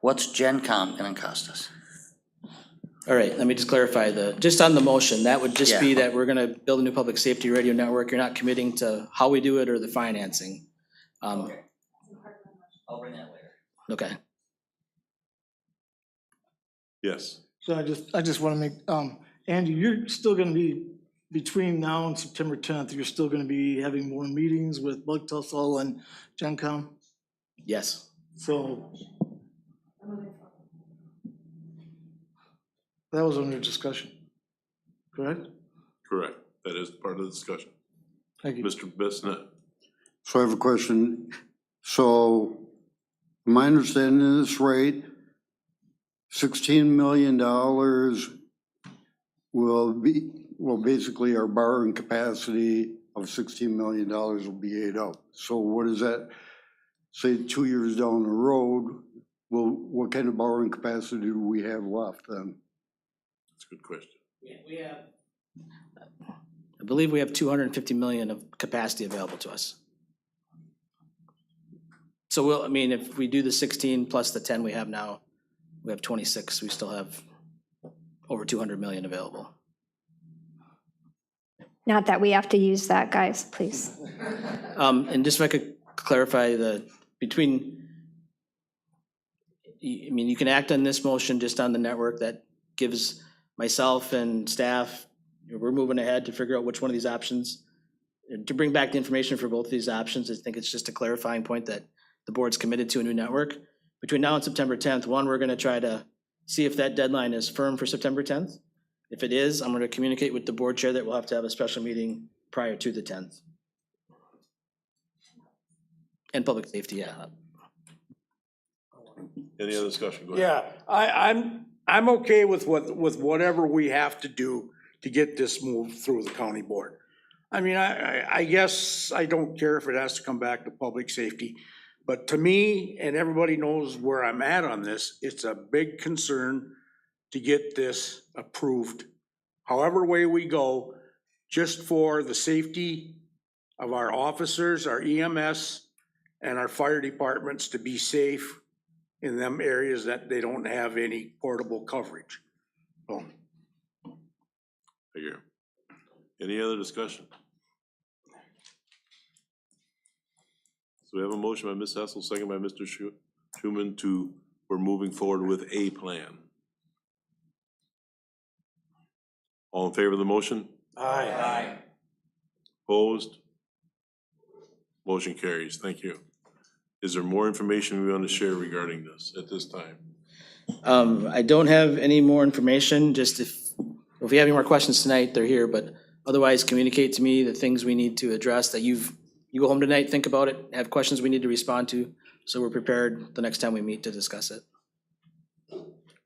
What's GenCom gonna cost us? All right, let me just clarify just on the motion, that would just be Yeah. that we're gonna build a new public safety radio network. You're not committing to how we do it or the financing. I'll bring that later. Okay. Yes, So I just want to make, Andy, you're still going to be, between now and September 10th, you're still going to be having more meetings with Bug Tussle and GenCom? Yes. So that was under discussion, correct? correct. That is part of the discussion. Thank you. Mr. Bissonnette. So I have a question. So my understanding of this rate, $16 million will basically our borrowing capacity of $16 million will be ate up. So what is that, say 2 years down the road, what kind of borrowing capacity do we have left then? That's a good question. We have, I believe we have 250 million of capacity available to us. So we'll, I mean, if we do the 16 plus the 10 we have now, we have 26, we still have over 200 million available. Not that we have to use that, guys, please. And just if I could clarify between, I mean, you can act on this motion just on the network that gives myself and staff, we're moving ahead to figure out which one of these options, to bring back the information for both of these options. I think it's just a clarifying point that the board's committed to a new network. Between now and September 10th, we're gonna try to see if that deadline is firm for September 10th. If it is, I'm gonna communicate with the board chair that we'll have to have a special meeting prior to the 10th. And public safety, yeah. Any other discussion? Go ahead. Yeah, I'm okay with whatever we have to do to get this moved through the county board. I mean, I guess I don't care if it has to come back to public safety, but to me, and everybody knows where I'm at on this, it's a big concern to get this approved. However way we go, just for the safety of our officers, our EMS, and our fire departments to be safe in them areas that they don't have any portable coverage. So, Thank you. Any other discussion? So we have a motion by Ms. Hessel, second by Mr. Schuman we're moving forward with a plan. All in favor of the motion? aye. Opposed? Motion carries. Thank you. Is there more information we want to share regarding this at this time? I don't have any more information, just if you have any more questions tonight, they're here, but otherwise communicate to me the things we need to address that you go home tonight, think about it, have questions we need to respond to, so we're prepared the next time we meet to discuss it.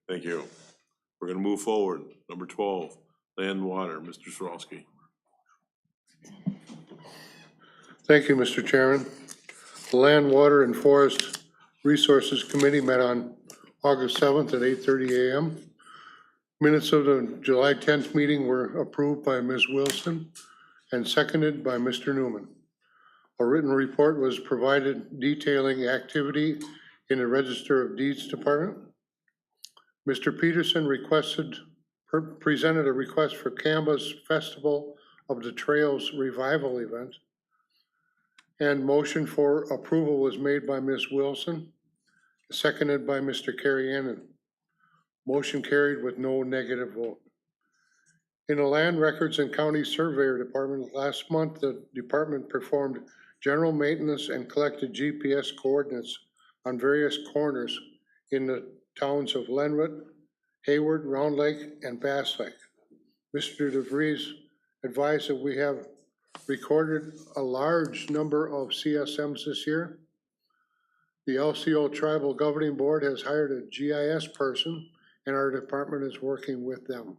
Thank you. We're gonna move forward. Number 12, land and water, Mr. Swarovski. Thank you, Mr. Chairman. The Land, Water, and Forest Resources Committee met on August 7th at 8:30 a.m. Minutes of the July 10th meeting were approved by Ms. Wilson and seconded by Mr. Newman. A written report was provided detailing activity in the Register of Deeds Department. Mr. Peterson presented a request for Canvas Festival of the Trails Revival event. And motion for approval was made by Ms. Wilson, seconded by Mr. Carriennen. Motion carried with no negative vote. In the Land Records and County Surveyor Department, last month, the department performed general maintenance, and collected GPS coordinates on various corners in the towns of Lenwood, Hayward, Round Lake, and Bass Lake. Mr. DeVries advised that we have recorded a large number of CSMs this year. The LCO Tribal Governing Board has hired a GIS person, and our department is working with them.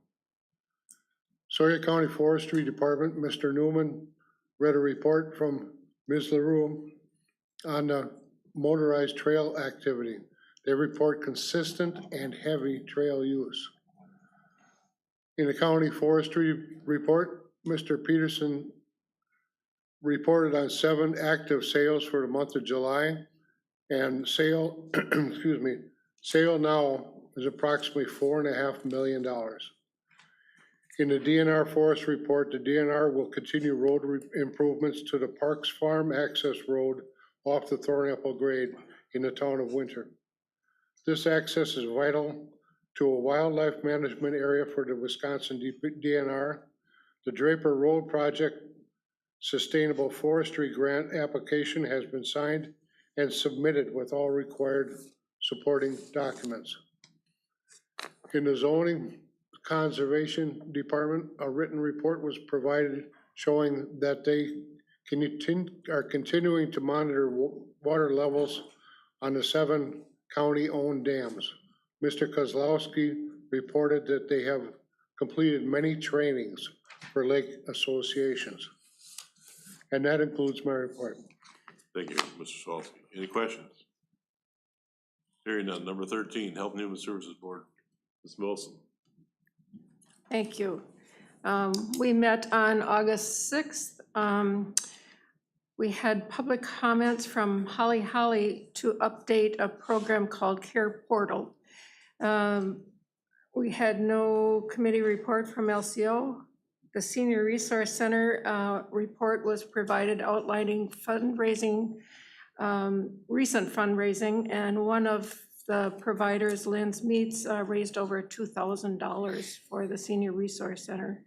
Sawyer County Forestry Department, Mr. Newman read a report from Ms. LaRue on the motorized trail activity. They report consistent and heavy trail use. In the county forestry report, Mr. Peterson reported on 7 active sales for the month of July, and sale, excuse me, sale now is approximately $4.5 million. In the DNR forest report, the DNR will continue road improvements to the Parks Farm access road off the Thornapple grade in the town of Winter. This access is vital to a wildlife management area for the Wisconsin DNR. The Draper Road Project Sustainable Forestry Grant application has been signed and submitted with all required supporting documents. In the zoning conservation department, a written report was provided showing that they are continuing to monitor water levels on the 7 county-owned dams. Mr. Kozlowski reported that they have completed many trainings for lake associations. And that includes my report. Thank you, Mr. Salsky. Any questions? Hearing none. Number 13, Health and Human Services Board. Ms. Wilson. Thank you. We met on August 6th. We had public comments from Holly Holly to update a program called Care Portal. We had no committee report from LCO. The Senior Resource Center report was provided outlining fundraising, recent fundraising, and one of the providers, Lynn's Meats, raised over $2,000 for the Senior Resource Center.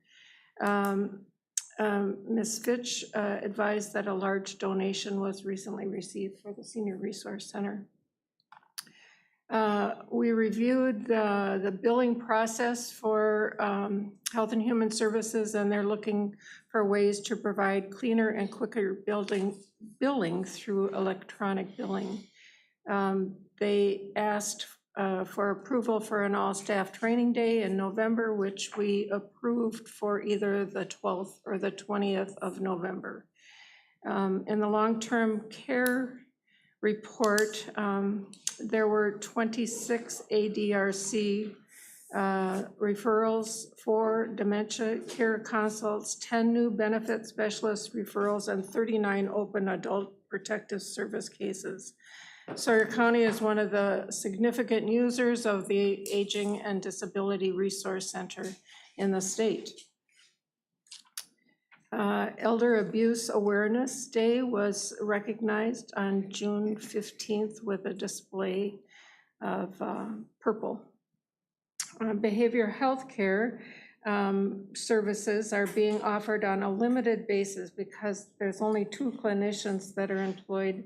Ms. Fitch advised that a large donation was recently received for the Senior Resource Center. We reviewed the billing process for Health and Human Services, and they're looking for ways to provide cleaner and quicker billing through electronic billing. They asked for approval for an all-staff training day in November, which we approved for either the 12th or the 20th of November. In the long-term care report, there were 26 ADRC referrals, 4 dementia care consults, 10 new benefit specialist referrals, and 39 open adult protective service cases. Sawyer County is one of the significant users of the Aging and Disability Resource Center in the state. Elder Abuse Awareness Day was recognized on June 15th with a display of purple. Behavioral health care services are being offered on a limited basis because there's only 2 clinicians that are employed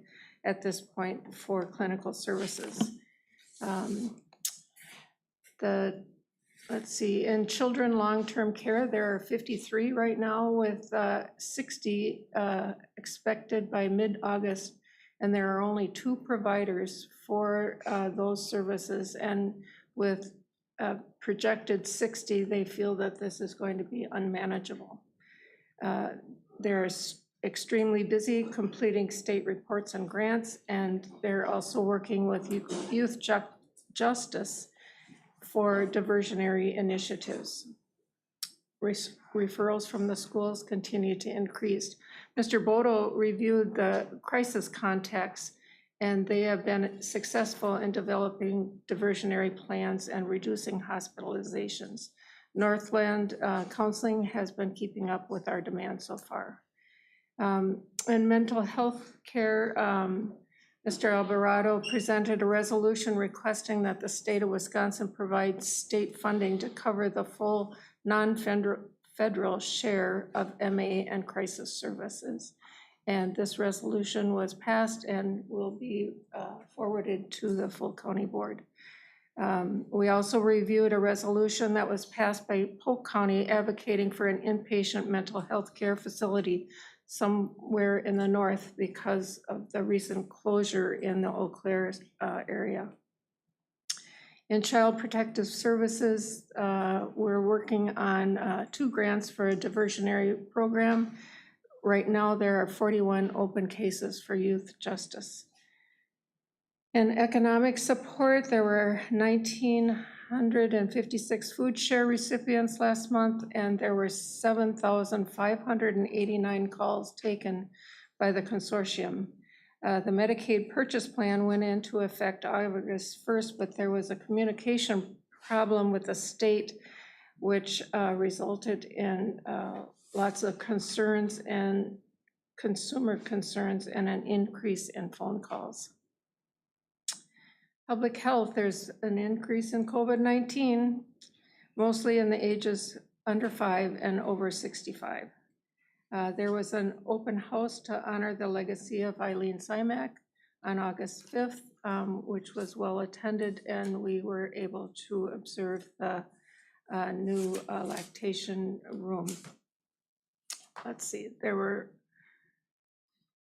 at this point for clinical services. Let's see, in children long-term care, there are 53 right now with 60 expected by mid-August, and there are only 2 providers for those services, and with projected 60, they feel that this is going to be unmanageable. They're extremely busy completing state reports and grants, and they're also working with Youth Justice for diversionary initiatives. Referrals from the schools continue to increase. Mr. Bodo reviewed the crisis contacts, and they have been successful in developing diversionary plans and reducing hospitalizations. Northland Counseling has been keeping up with our demand so far. In mental health care, Mr. Alvarado presented a resolution requesting that the state of Wisconsin provide state funding to cover the full non-federal share of MA and crisis services. And this resolution was passed and will be forwarded to the full county board. We also reviewed a resolution that was passed by Polk County advocating for an inpatient mental health care facility somewhere in the north because of the recent closure in the Eau Claire area. In Child Protective Services, we're working on 2 grants for a diversionary program. Right now, there are 41 open cases for youth justice. In economic support, there were 1,956 food share recipients last month, and there were 7,589 calls taken by the consortium. The Medicaid purchase plan went into effect August 1st, but there was a communication problem with the state, which resulted in lots of concerns and consumer concerns and an increase in phone calls. Public health, there's an increase in COVID-19, mostly in the ages under 5 and over 65. There was an open house to honor the legacy of Eileen Simak on August 5th, which was well attended, and we were able to observe the new lactation room. Let's see, there were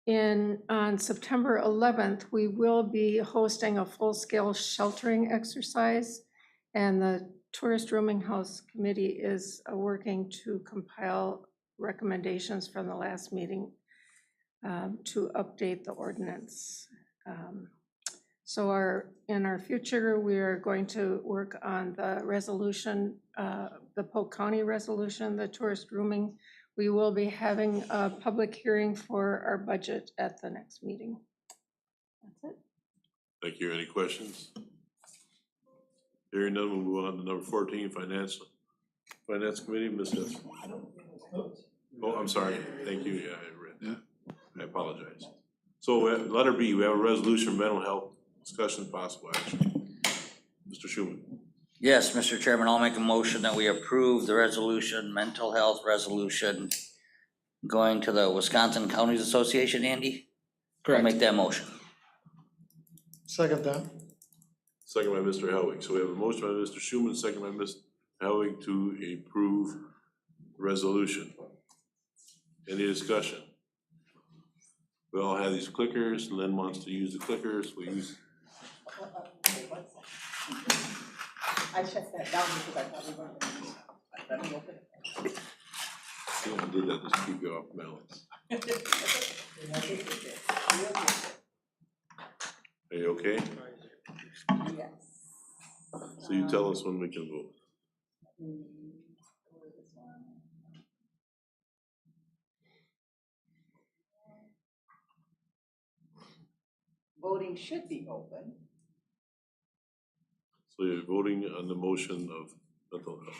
on September 11th, we will be hosting a full-scale sheltering exercise, and the Tourist Rooming House Committee is working to compile recommendations from the last meeting to update the ordinance. So in our future, we are going to work on the resolution, the Polk County resolution, the tourist rooming. We will be having a public hearing for our budget at the next meeting. That's it. Thank you. Any questions? Hearing none, we'll move on to number 14, Finance Committee, Ms. Hess. Oh, I'm sorry. Thank you. Yeah, I read that. I apologize. So letter B, we have a resolution, mental health discussion, possible action. Mr. Schuman. Yes, Mr. Chairman, I'll make a motion that we approve the resolution, mental health resolution, going to the Wisconsin Counties Association, Andy? Correct. I'll make that motion. Second that. Second by Mr. Helwig. So we have a motion by Mr. Schuman, second by Ms. Helwig to approve the resolution. Any discussion? We all have these clickers. Lynn wants to use the clickers. We use. I shut that down because I thought we were going to open it. I did that just to keep you off balance. Are you okay? Yes. So you tell us when we can vote. Voting should be open. So you're voting on the motion of mental health.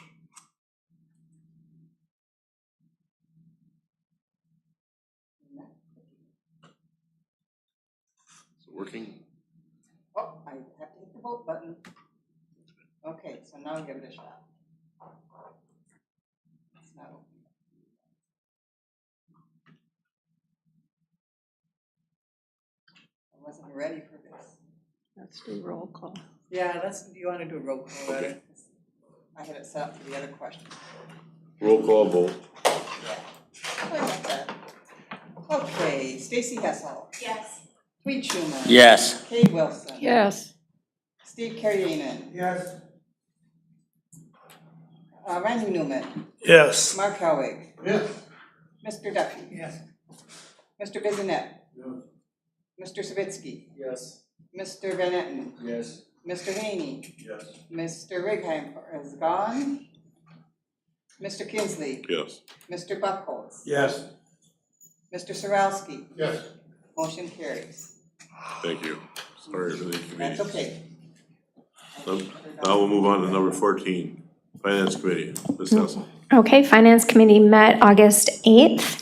Is it working? Oh, I have to hit the vote button. Okay, so now give it a shot. It's not open. I wasn't ready for this. Let's do roll call. Yeah, do you want to do a roll call? Okay. I had it set up for the other question. Roll call vote. Okay, Stacy Hessel. Yes. Tweet Schuman. Yes. Kay Wilson. Yes. Steve Carrianen. Yes. Randy Newman. Yes. Mark Helwig. Yes. Mr. Duffy. Yes. Mr. Bissonnette. Mr. Savitsky. Yes. Mr. Van Etten. Yes. Mr. Haney. Yes. Mr. Righeim is gone. Mr. Kinsley. Yes. Mr. Buckholz. Yes. Mr. Sarowski. Yes. Motion carries. Thank you. Sorry for the inconvenience. That's okay. Now we'll move on to number 14, Finance Committee. Ms. Hessel. Okay, Finance Committee met August 8th.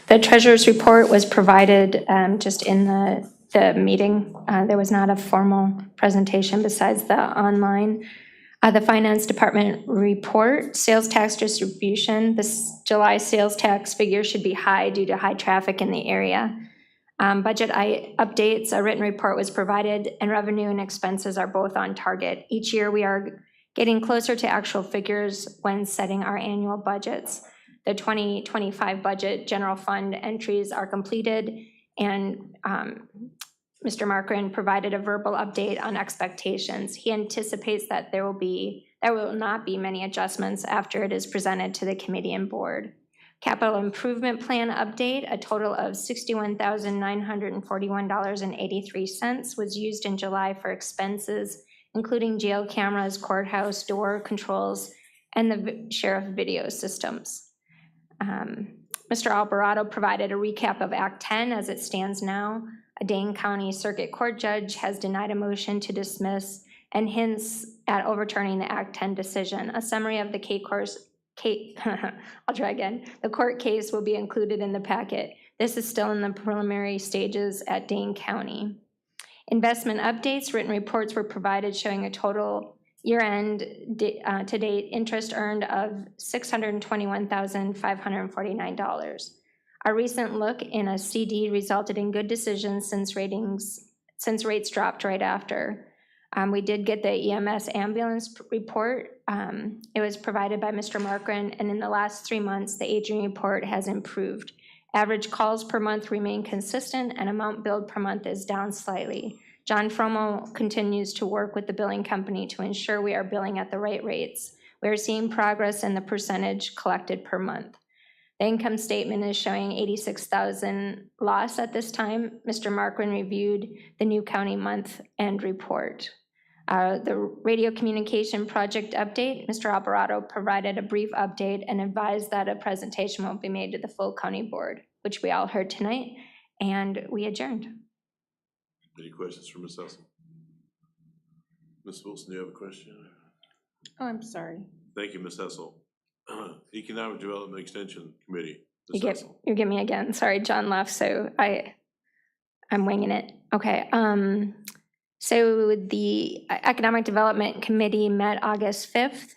The treasurer's report was provided just in the meeting. There was not a formal presentation besides the online. The Finance Department report, sales tax distribution. This July sales tax figure should be high due to high traffic in the area. Budget updates, a written report was provided, and revenue and expenses are both on target. Each year, we are getting closer to actual figures when setting our annual budgets. The 2025 budget general fund entries are completed, and Mr. Markran provided a verbal update on expectations. He anticipates that there will not be many adjustments after it is presented to the committee and board. Capital Improvement Plan update, a total of $61,941.83 was used in July for expenses, including jail cameras, courthouse door controls, and the sheriff video systems. Mr. Alvarado provided a recap of Act 10 as it stands now. A Dane County Circuit Court judge has denied a motion to dismiss and hints at overturning the Act 10 decision. A summary of the the court case will be included in the packet. This is still in the preliminary stages at Dane County. Investment updates, written reports were provided showing a total year-end to date interest earned of $621,549. Our recent look in a CD resulted in good decisions since rates dropped right after. We did get the EMS ambulance report. It was provided by Mr. Markran, and in the last 3 months, the aging report has improved. Average calls per month remain consistent, and amount billed per month is down slightly. John Fromo continues to work with the billing company to ensure we are billing at the right rates. We are seeing progress in the percentage collected per month. The income statement is showing $86,000 loss at this time. Mr. Markran reviewed the new county month-end report. The radio communication project update, Mr. Alvarado provided a brief update and advised that a presentation will be made to the full county board, which we all heard tonight, and we adjourned. Any questions for Ms. Hessel? Ms. Wilson, do you have a question? Oh, I'm sorry. Thank you, Ms. Hessel. Economic Development Extension Committee. You get me again. Sorry, John left, so I'm winging it. Okay. So the Economic Development Committee met August 5th,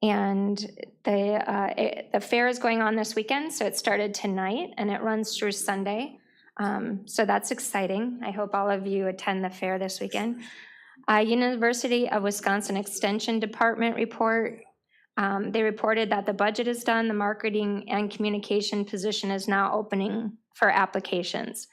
and the fair is going on this weekend. So it started tonight and it runs through Sunday. So that's exciting. I hope all of you attend the fair this weekend. University of Wisconsin Extension Department report. They reported that the budget is done, the marketing and communication position is now opening for applications.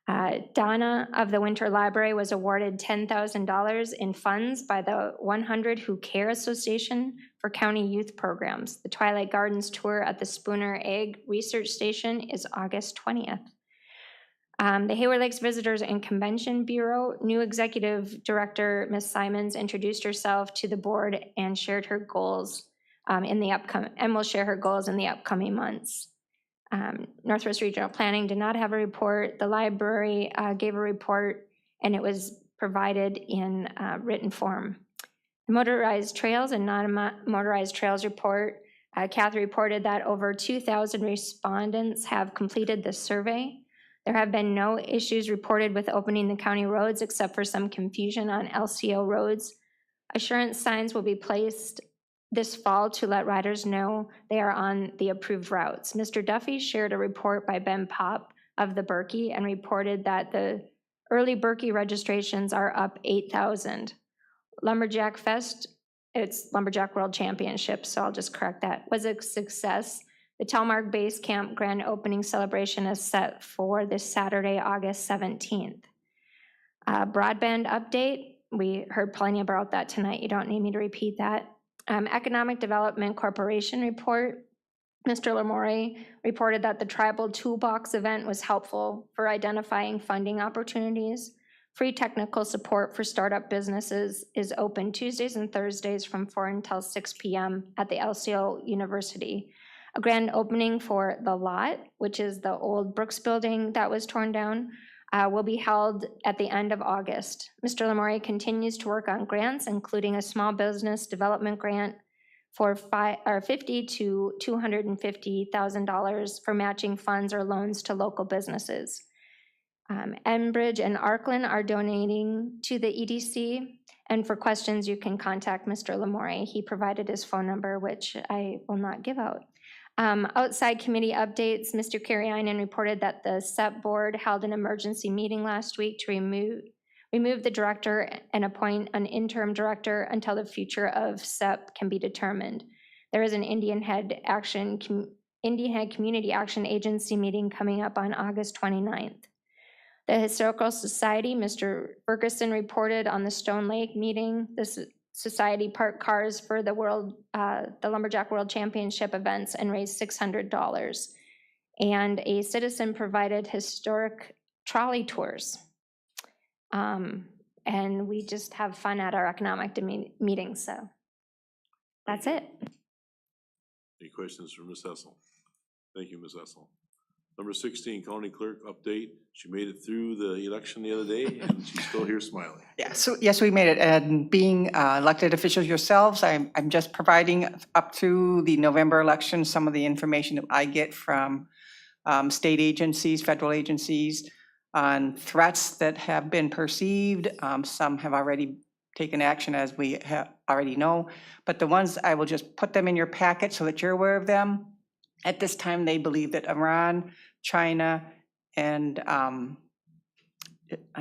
Donna of the Winter Library was awarded $10,000 in funds by the 100 Who Care Association for county youth programs. The Twilight Gardens tour at the Spooner Egg Research Station is August 20th. The Hayward Lakes Visitors and Convention Bureau, new executive director, Ms. Simons, introduced herself to the board and shared her goals will share her goals in the upcoming months. Northwest Regional Planning did not have a report. The library gave a report, and it was provided in written form. The Motorized Trails and Non-Motorized Trails report, Kathy reported that over 2,000 respondents have completed the survey. There have been no issues reported with opening the county roads except for some confusion on LCO roads. Assurance signs will be placed this fall to let riders know they are on the approved routes. Mr. Duffy shared a report by Ben Pop of the Berkey and reported that the early Berkey registrations are up 8,000. Lumberjack Fest, it's Lumberjack World Championship, so I'll just correct that, was a success. The Telmark Base Camp grand opening celebration is set for this Saturday, August 17th. Broadband update, we heard plenty about that tonight. You don't need me to repeat that. Economic Development Corporation report, Mr. Lamore reported that the Tribal Toolbox event was helpful for identifying funding opportunities. Free technical support for startup businesses is open Tuesdays and Thursdays from 4 until 6 p.m. at the LCO University. A grand opening for The Lot, which is the old Brooks building that was torn down, will be held at the end of August. Mr. Lamore continues to work on grants, including a small business development grant for $50,000 to $250,000 for matching funds or loans to local businesses. Enbridge and Arkland are donating to the EDC. And for questions, you can contact Mr. Lamore. He provided his phone number, which I will not give out. Outside committee updates, Mr. Kariainen reported that the SEP board held an emergency meeting last week to remove the director and appoint an interim director until the future of SEP can be determined. There is an Indian Head Community Action Agency meeting coming up on August 29th. The Historical Society, Mr. Ferguson reported on the Stone Lake meeting. The society parked cars for the Lumberjack World Championship events and raised $600. And a citizen provided historic trolley tours. And we just have fun at our economic meetings, so that's it. Any questions for Ms. Hessel? Thank you, Ms. Hessel. Number 16, County Clerk update. She made it through the election the other day and she's still here smiling. Yeah, so yes, we made it. And being elected officials yourselves, I'm just providing up to the November election some of the information that I get from state agencies, federal agencies on threats that have been perceived. Some have already taken action, as we already know. But the ones, I will just put them in your packet so that you're aware of them. At this time, they believe that Iran, China, and I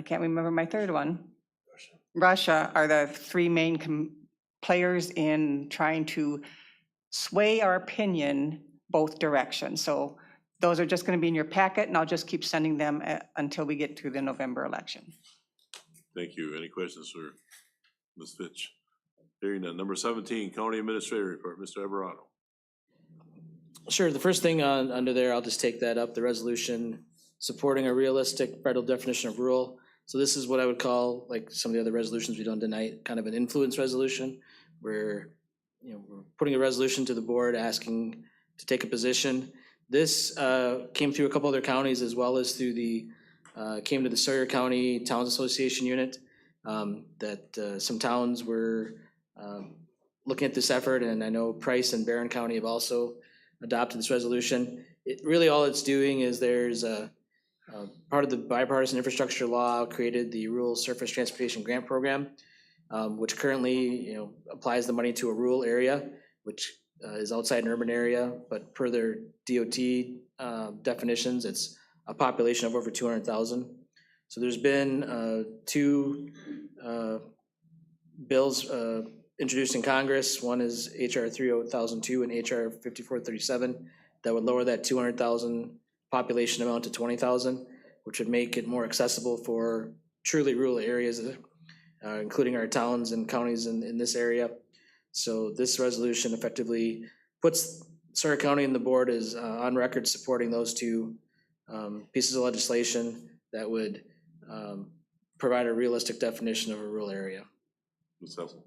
can't remember my third one. Russia are the three main players in trying to sway our opinion both directions. So those are just going to be in your packet, and I'll just keep sending them until we get through the November election. Thank you. Any questions for Ms. Fitch? Hearing none. Number 17, County Administrator Report, Mr. Alvarado. Sure, the first thing under there, I'll just take that up, the resolution supporting a realistic federal definition of rural. So this is what I would call, like some of the other resolutions we've done tonight, kind of an influence resolution, where we're putting a resolution to the board asking to take a position. This came through a couple other counties as well as through came to the Sawyer County Towns Association unit, that some towns were looking at this effort, and I know Price and Barron County have also adopted this resolution. Really all it's doing is there's a part of the bipartisan infrastructure law created the Rural Surface Transportation Grant Program, which currently applies the money to a rural area, which is outside an urban area, but per their DOT definitions, it's a population of over 200,000. So there's been two bills introduced in Congress. One is HR 3002 and HR 5437 that would lower that 200,000 population amount to 20,000, which would make it more accessible for truly rural areas, including our towns and counties in this area. So this resolution effectively puts Sawyer County and the board is on record supporting those two pieces of legislation that would provide a realistic definition of a rural area. Ms. Hessel.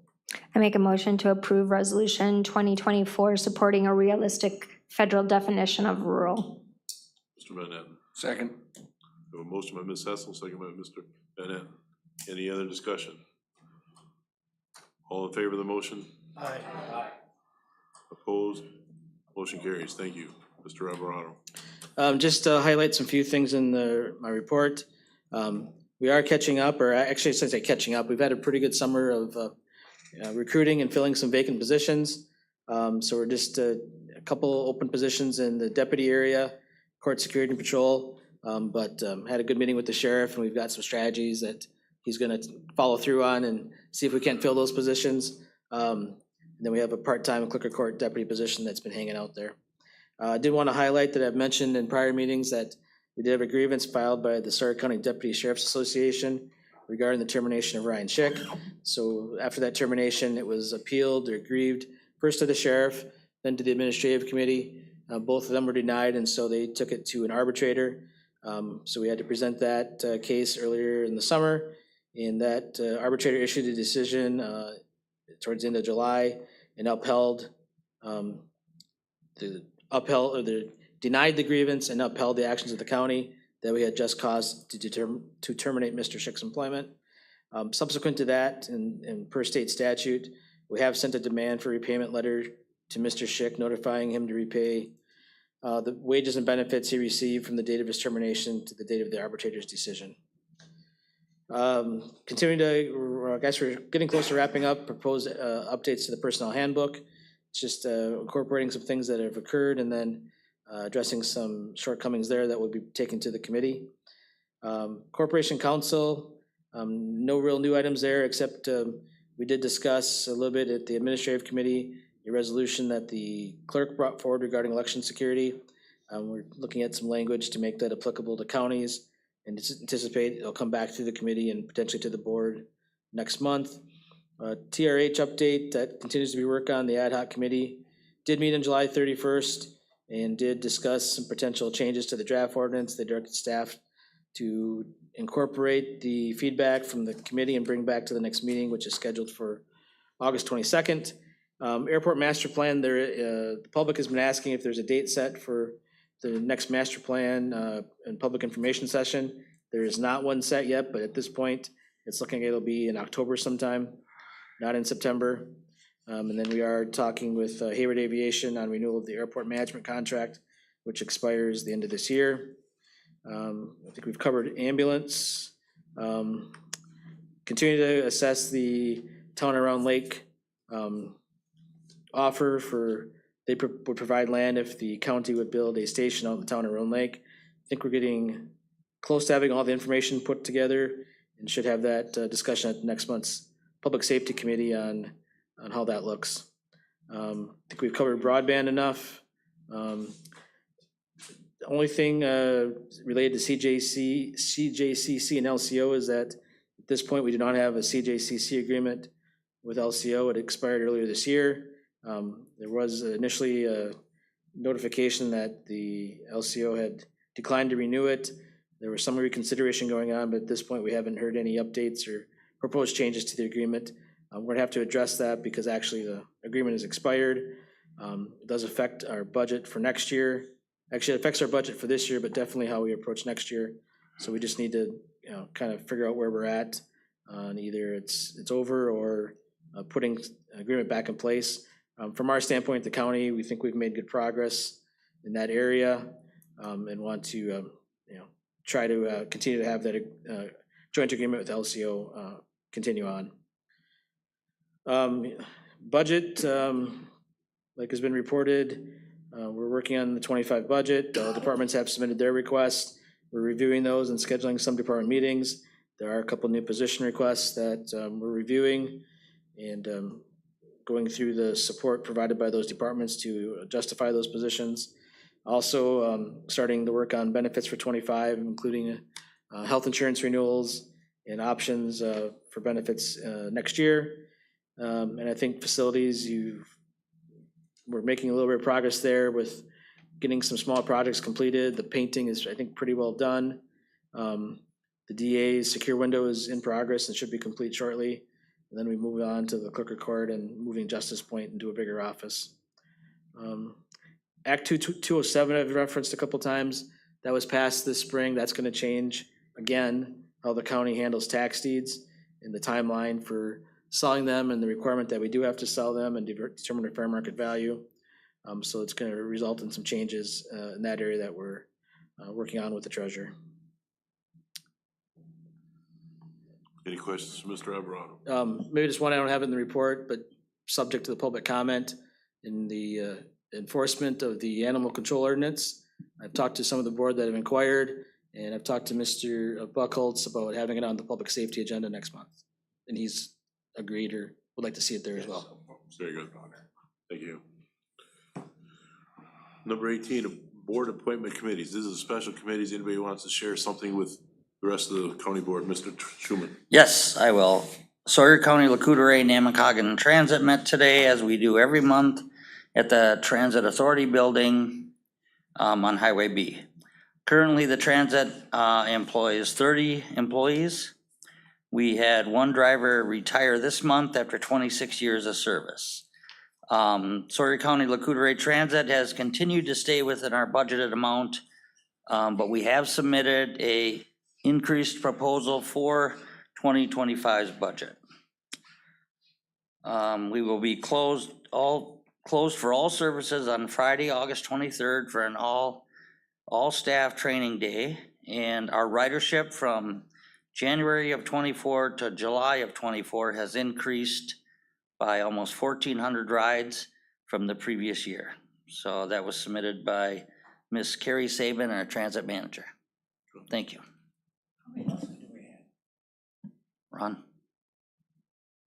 I make a motion to approve Resolution 2024 supporting a realistic federal definition of rural. Mr. Manhattan. Second. We have a motion by Ms. Hessel, second by Mr. Manhattan. Any other discussion? All in favor of the motion? Aye. Opposed? Motion carries. Thank you. Mr. Alvarado. Just to highlight some few things in my report. We are catching up, or actually since I catching up, we've had a pretty good summer of recruiting and filling some vacant positions. So we're just a couple open positions in the deputy area, court security and patrol, but had a good meeting with the sheriff, and we've got some strategies that he's gonna follow through on and see if we can't fill those positions. And then we have a part-time clerk of court deputy position that's been hanging out there. I did want to highlight that I've mentioned in prior meetings that we did have a grievance filed by the Sawyer County Deputy Sheriff's Association regarding the termination of Ryan Schick. So after that termination, it was appealed or grieved, first to the sheriff, then to the administrative committee. Both of them were denied, and so they took it to an arbitrator. So we had to present that case earlier in the summer, and that arbitrator issued a decision towards the end of July and denied the grievance and upheld the actions of the county that we had just cause to terminate Mr. Schick's employment. Subsequent to that, and per state statute, we have sent a demand for repayment letter to Mr. Schick notifying him to repay the wages and benefits he received from the date of his termination to the date of the arbitrator's decision. Continuing to, I guess we're getting close to wrapping up, proposed updates to the personnel handbook. It's just incorporating some things that have occurred and then addressing some shortcomings there that will be taken to the committee. Corporation Council, no real new items there, except we did discuss a little bit at the Administrative Committee, a resolution that the clerk brought forward regarding election security. We're looking at some language to make that applicable to counties and anticipate it'll come back through the committee and potentially to the board next month. TRH update that continues to be worked on. The ad hoc committee did meet on July 31st and did discuss some potential changes to the draft ordinance. They directed staff to incorporate the feedback from the committee and bring back to the next meeting, which is scheduled for August 22nd. Airport master plan, the public has been asking if there's a date set for the next master plan and public information session. There is not one set yet, but at this point, it's looking like it'll be in October sometime, not in September. And then we are talking with Hayward Aviation on renewal of the airport management contract, which expires the end of this year. I think we've covered ambulance. Continue to assess the town around Lake offer for, they would provide land if the county would build a station out in the town of Roan Lake. I think we're getting close to having all the information put together and should have that discussion at next month's Public Safety Committee on how that looks. I think we've covered broadband enough. The only thing related to CJCC and LCO is that at this point, we do not have a CJCC agreement with LCO. It expired earlier this year. There was initially a notification that the LCO had declined to renew it. There was some reconsideration going on, but at this point, we haven't heard any updates or proposed changes to the agreement. We're gonna have to address that because actually the agreement has expired. It does affect our budget for next year. Actually, it affects our budget for this year, but definitely how we approach next year. So we just need to, kind of figure out where we're at. And either it's over or putting an agreement back in place. From our standpoint, the county, we think we've made good progress in that area and want to, try to continue to have that joint agreement with LCO continue on. Budget, like has been reported, we're working on the 25 budget. Departments have submitted their requests. We're reviewing those and scheduling some department meetings. There are a couple new position requests that we're reviewing and going through the support provided by those departments to justify those positions. Also, starting to work on benefits for 25, including health insurance renewals and options for benefits next year. And I think facilities, we're making a little bit of progress there with getting some small projects completed. The painting is, I think, pretty well done. The DA's secure window is in progress and should be complete shortly. And then we move on to the clerk of court and moving Justice Point into a bigger office. Act 207 I've referenced a couple times. That was passed this spring. That's gonna change, again, how the county handles tax deeds and the timeline for selling them and the requirement that we do have to sell them and determine their fair market value. So it's gonna result in some changes in that area that we're working on with the treasurer. Any questions for Mr. Alvarado? Maybe just one I don't have in the report, but subject to the public comment in the enforcement of the animal control ordinance. I've talked to some of the board that have inquired, and I've talked to Mr. Buckholz about having it on the public safety agenda next month. And he's agreed or would like to see it there as well. Very good. Thank you. Number 18, board appointment committees. This is special committees. Anybody wants to share something with the rest of the county board? Mr. Schuman. Yes, I will. Sawyer County, Lac-Courte, Namakagon Transit met today, as we do every month, at the Transit Authority Building on Highway B. Currently, the transit employs 30 employees. We had one driver retire this month after 26 years of service. Sawyer County Lac-Courte Transit has continued to stay within our budgeted amount, but we have submitted a increased proposal for 2025's budget. We will be closed for all services on Friday, August 23rd for an all staff training day, and our ridership from January of '24 to July of '24 has increased by almost 1,400 rides from the previous year. So that was submitted by Ms. Carrie Saban, our transit manager. Thank you. Ron?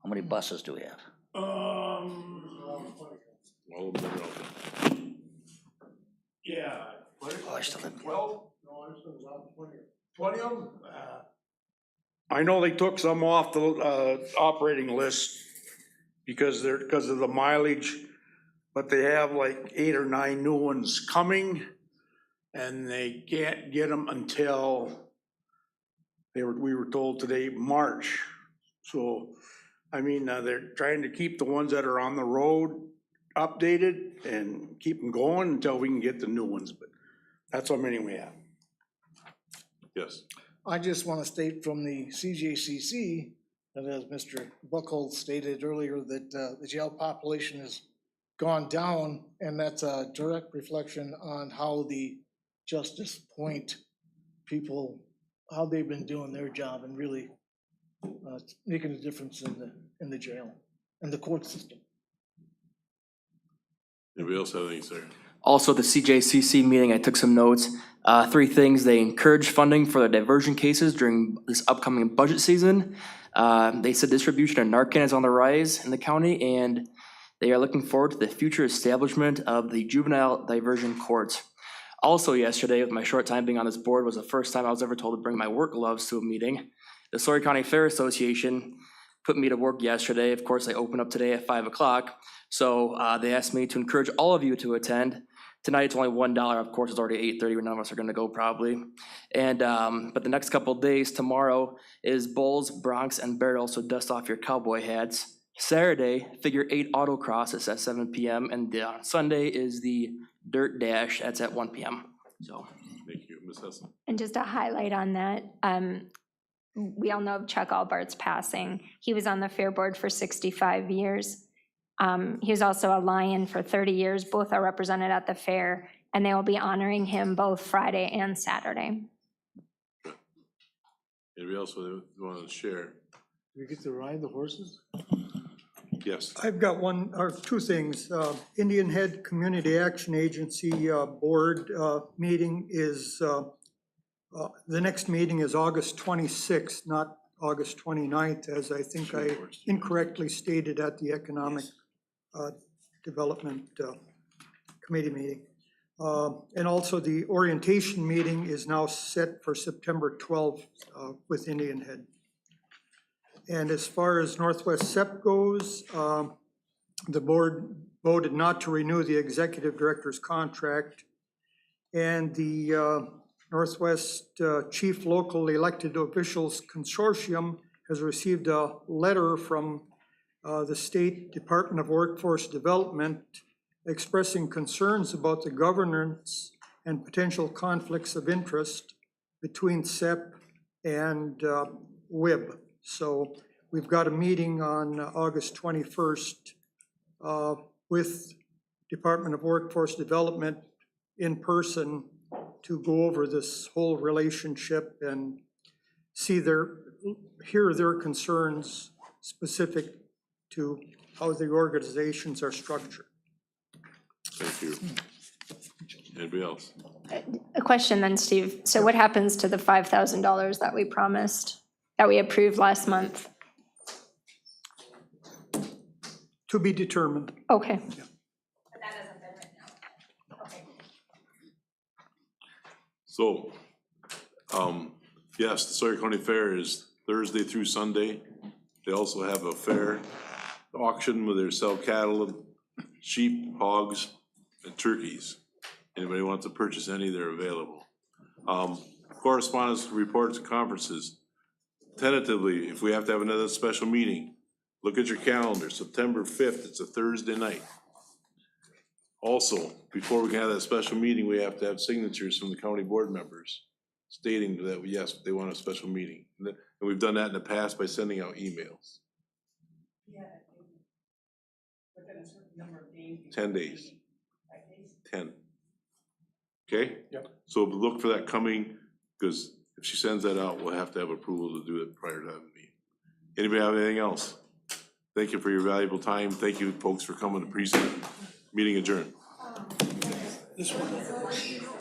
How many buses do we have? All of them are out. Yeah. Oh, I still have- 12? 20 of them? I know they took some off the, operating list because of the mileage, but they have like 8 or 9 new ones coming, and they can't get them until we were told today, March. So, I mean, they're trying to keep the ones that are on the road updated and keep them going until we can get the new ones, but that's how many we have. Yes. I just want to state from the CJCC, that as Mr. Buckholz stated earlier, that the jail population has gone down, and that's a direct reflection on how the Justice Point people, how they've been doing their job and really making a difference in the jail and the court system. Anybody else have anything, sir? Also, the CJCC meeting, I took some notes. 3 things: they encourage funding for the diversion cases during this upcoming budget season. They said distribution of Narcan is on the rise in the county, and they are looking forward to the future establishment of the juvenile diversion courts. Also yesterday, with my short time being on this board, was the first time I was ever told to bring my work gloves to a meeting. The Sawyer County Fair Association put me to work yesterday. Of course, I open up today at 5 o'clock. So they asked me to encourage all of you to attend. Tonight it's only $1. Of course, it's already 8:30 when none of us are gonna go probably. And but the next couple of days, tomorrow is Bulls, Bronx, and Barrel, so dust off your cowboy hats. Saturday, figure 8 autocross is at 7 p.m. and Sunday is the Dirt Dash, that's at 1 p.m. So. Thank you, Ms. Hessen. And just a highlight on that, we all know of Chuck Albart's passing. He was on the Fair Board for 65 years. He was also a Lion for 30 years. Both are represented at the fair, and they will be honoring him both Friday and Saturday. Anybody else want to share? Do we get to ride the horses? Yes. I've got one or 2 things. Indian Head Community Action Agency Board meeting is, the next meeting is August 26th, not August 29th, as I think I incorrectly stated at the Economic Development Committee meeting. And also the orientation meeting is now set for September 12th with Indian Head. And as far as Northwest SEP goes, the board voted not to renew the executive director's contract. And the Northwest Chief Local Elected Officials Consortium has received a letter from the State Department of Workforce Development expressing concerns about the governance and potential conflicts of interest between SEP and WIB. So we've got a meeting on August 21st with Department of Workforce Development in person to go over this whole relationship and hear their concerns specific to how the organizations are structured. Thank you. Anybody else? A question then, Steve. So what happens to the $5,000 that we promised, that we approved last month? To be determined. Okay. So, yes, the Sawyer County Fair is Thursday through Sunday. They also have a fair auction where they sell cattle, sheep, hogs, and turkeys. Anybody wants to purchase any, they're available. Correspondence, reports, and conferences. Tentatively, if we have to have another special meeting, look at your calendar, September 5th, it's a Thursday night. Also, before we can have that special meeting, we have to have signatures from the county board members stating that, yes, they want a special meeting. And we've done that in the past by sending out emails. 10 days. 10. Okay? Yep. So look for that coming, because If she sends that out, we'll have to have approval to do it prior to that meeting. Anybody have anything else? Thank you for your valuable time. Thank you, folks, for coming to present. Meeting adjourned. This one.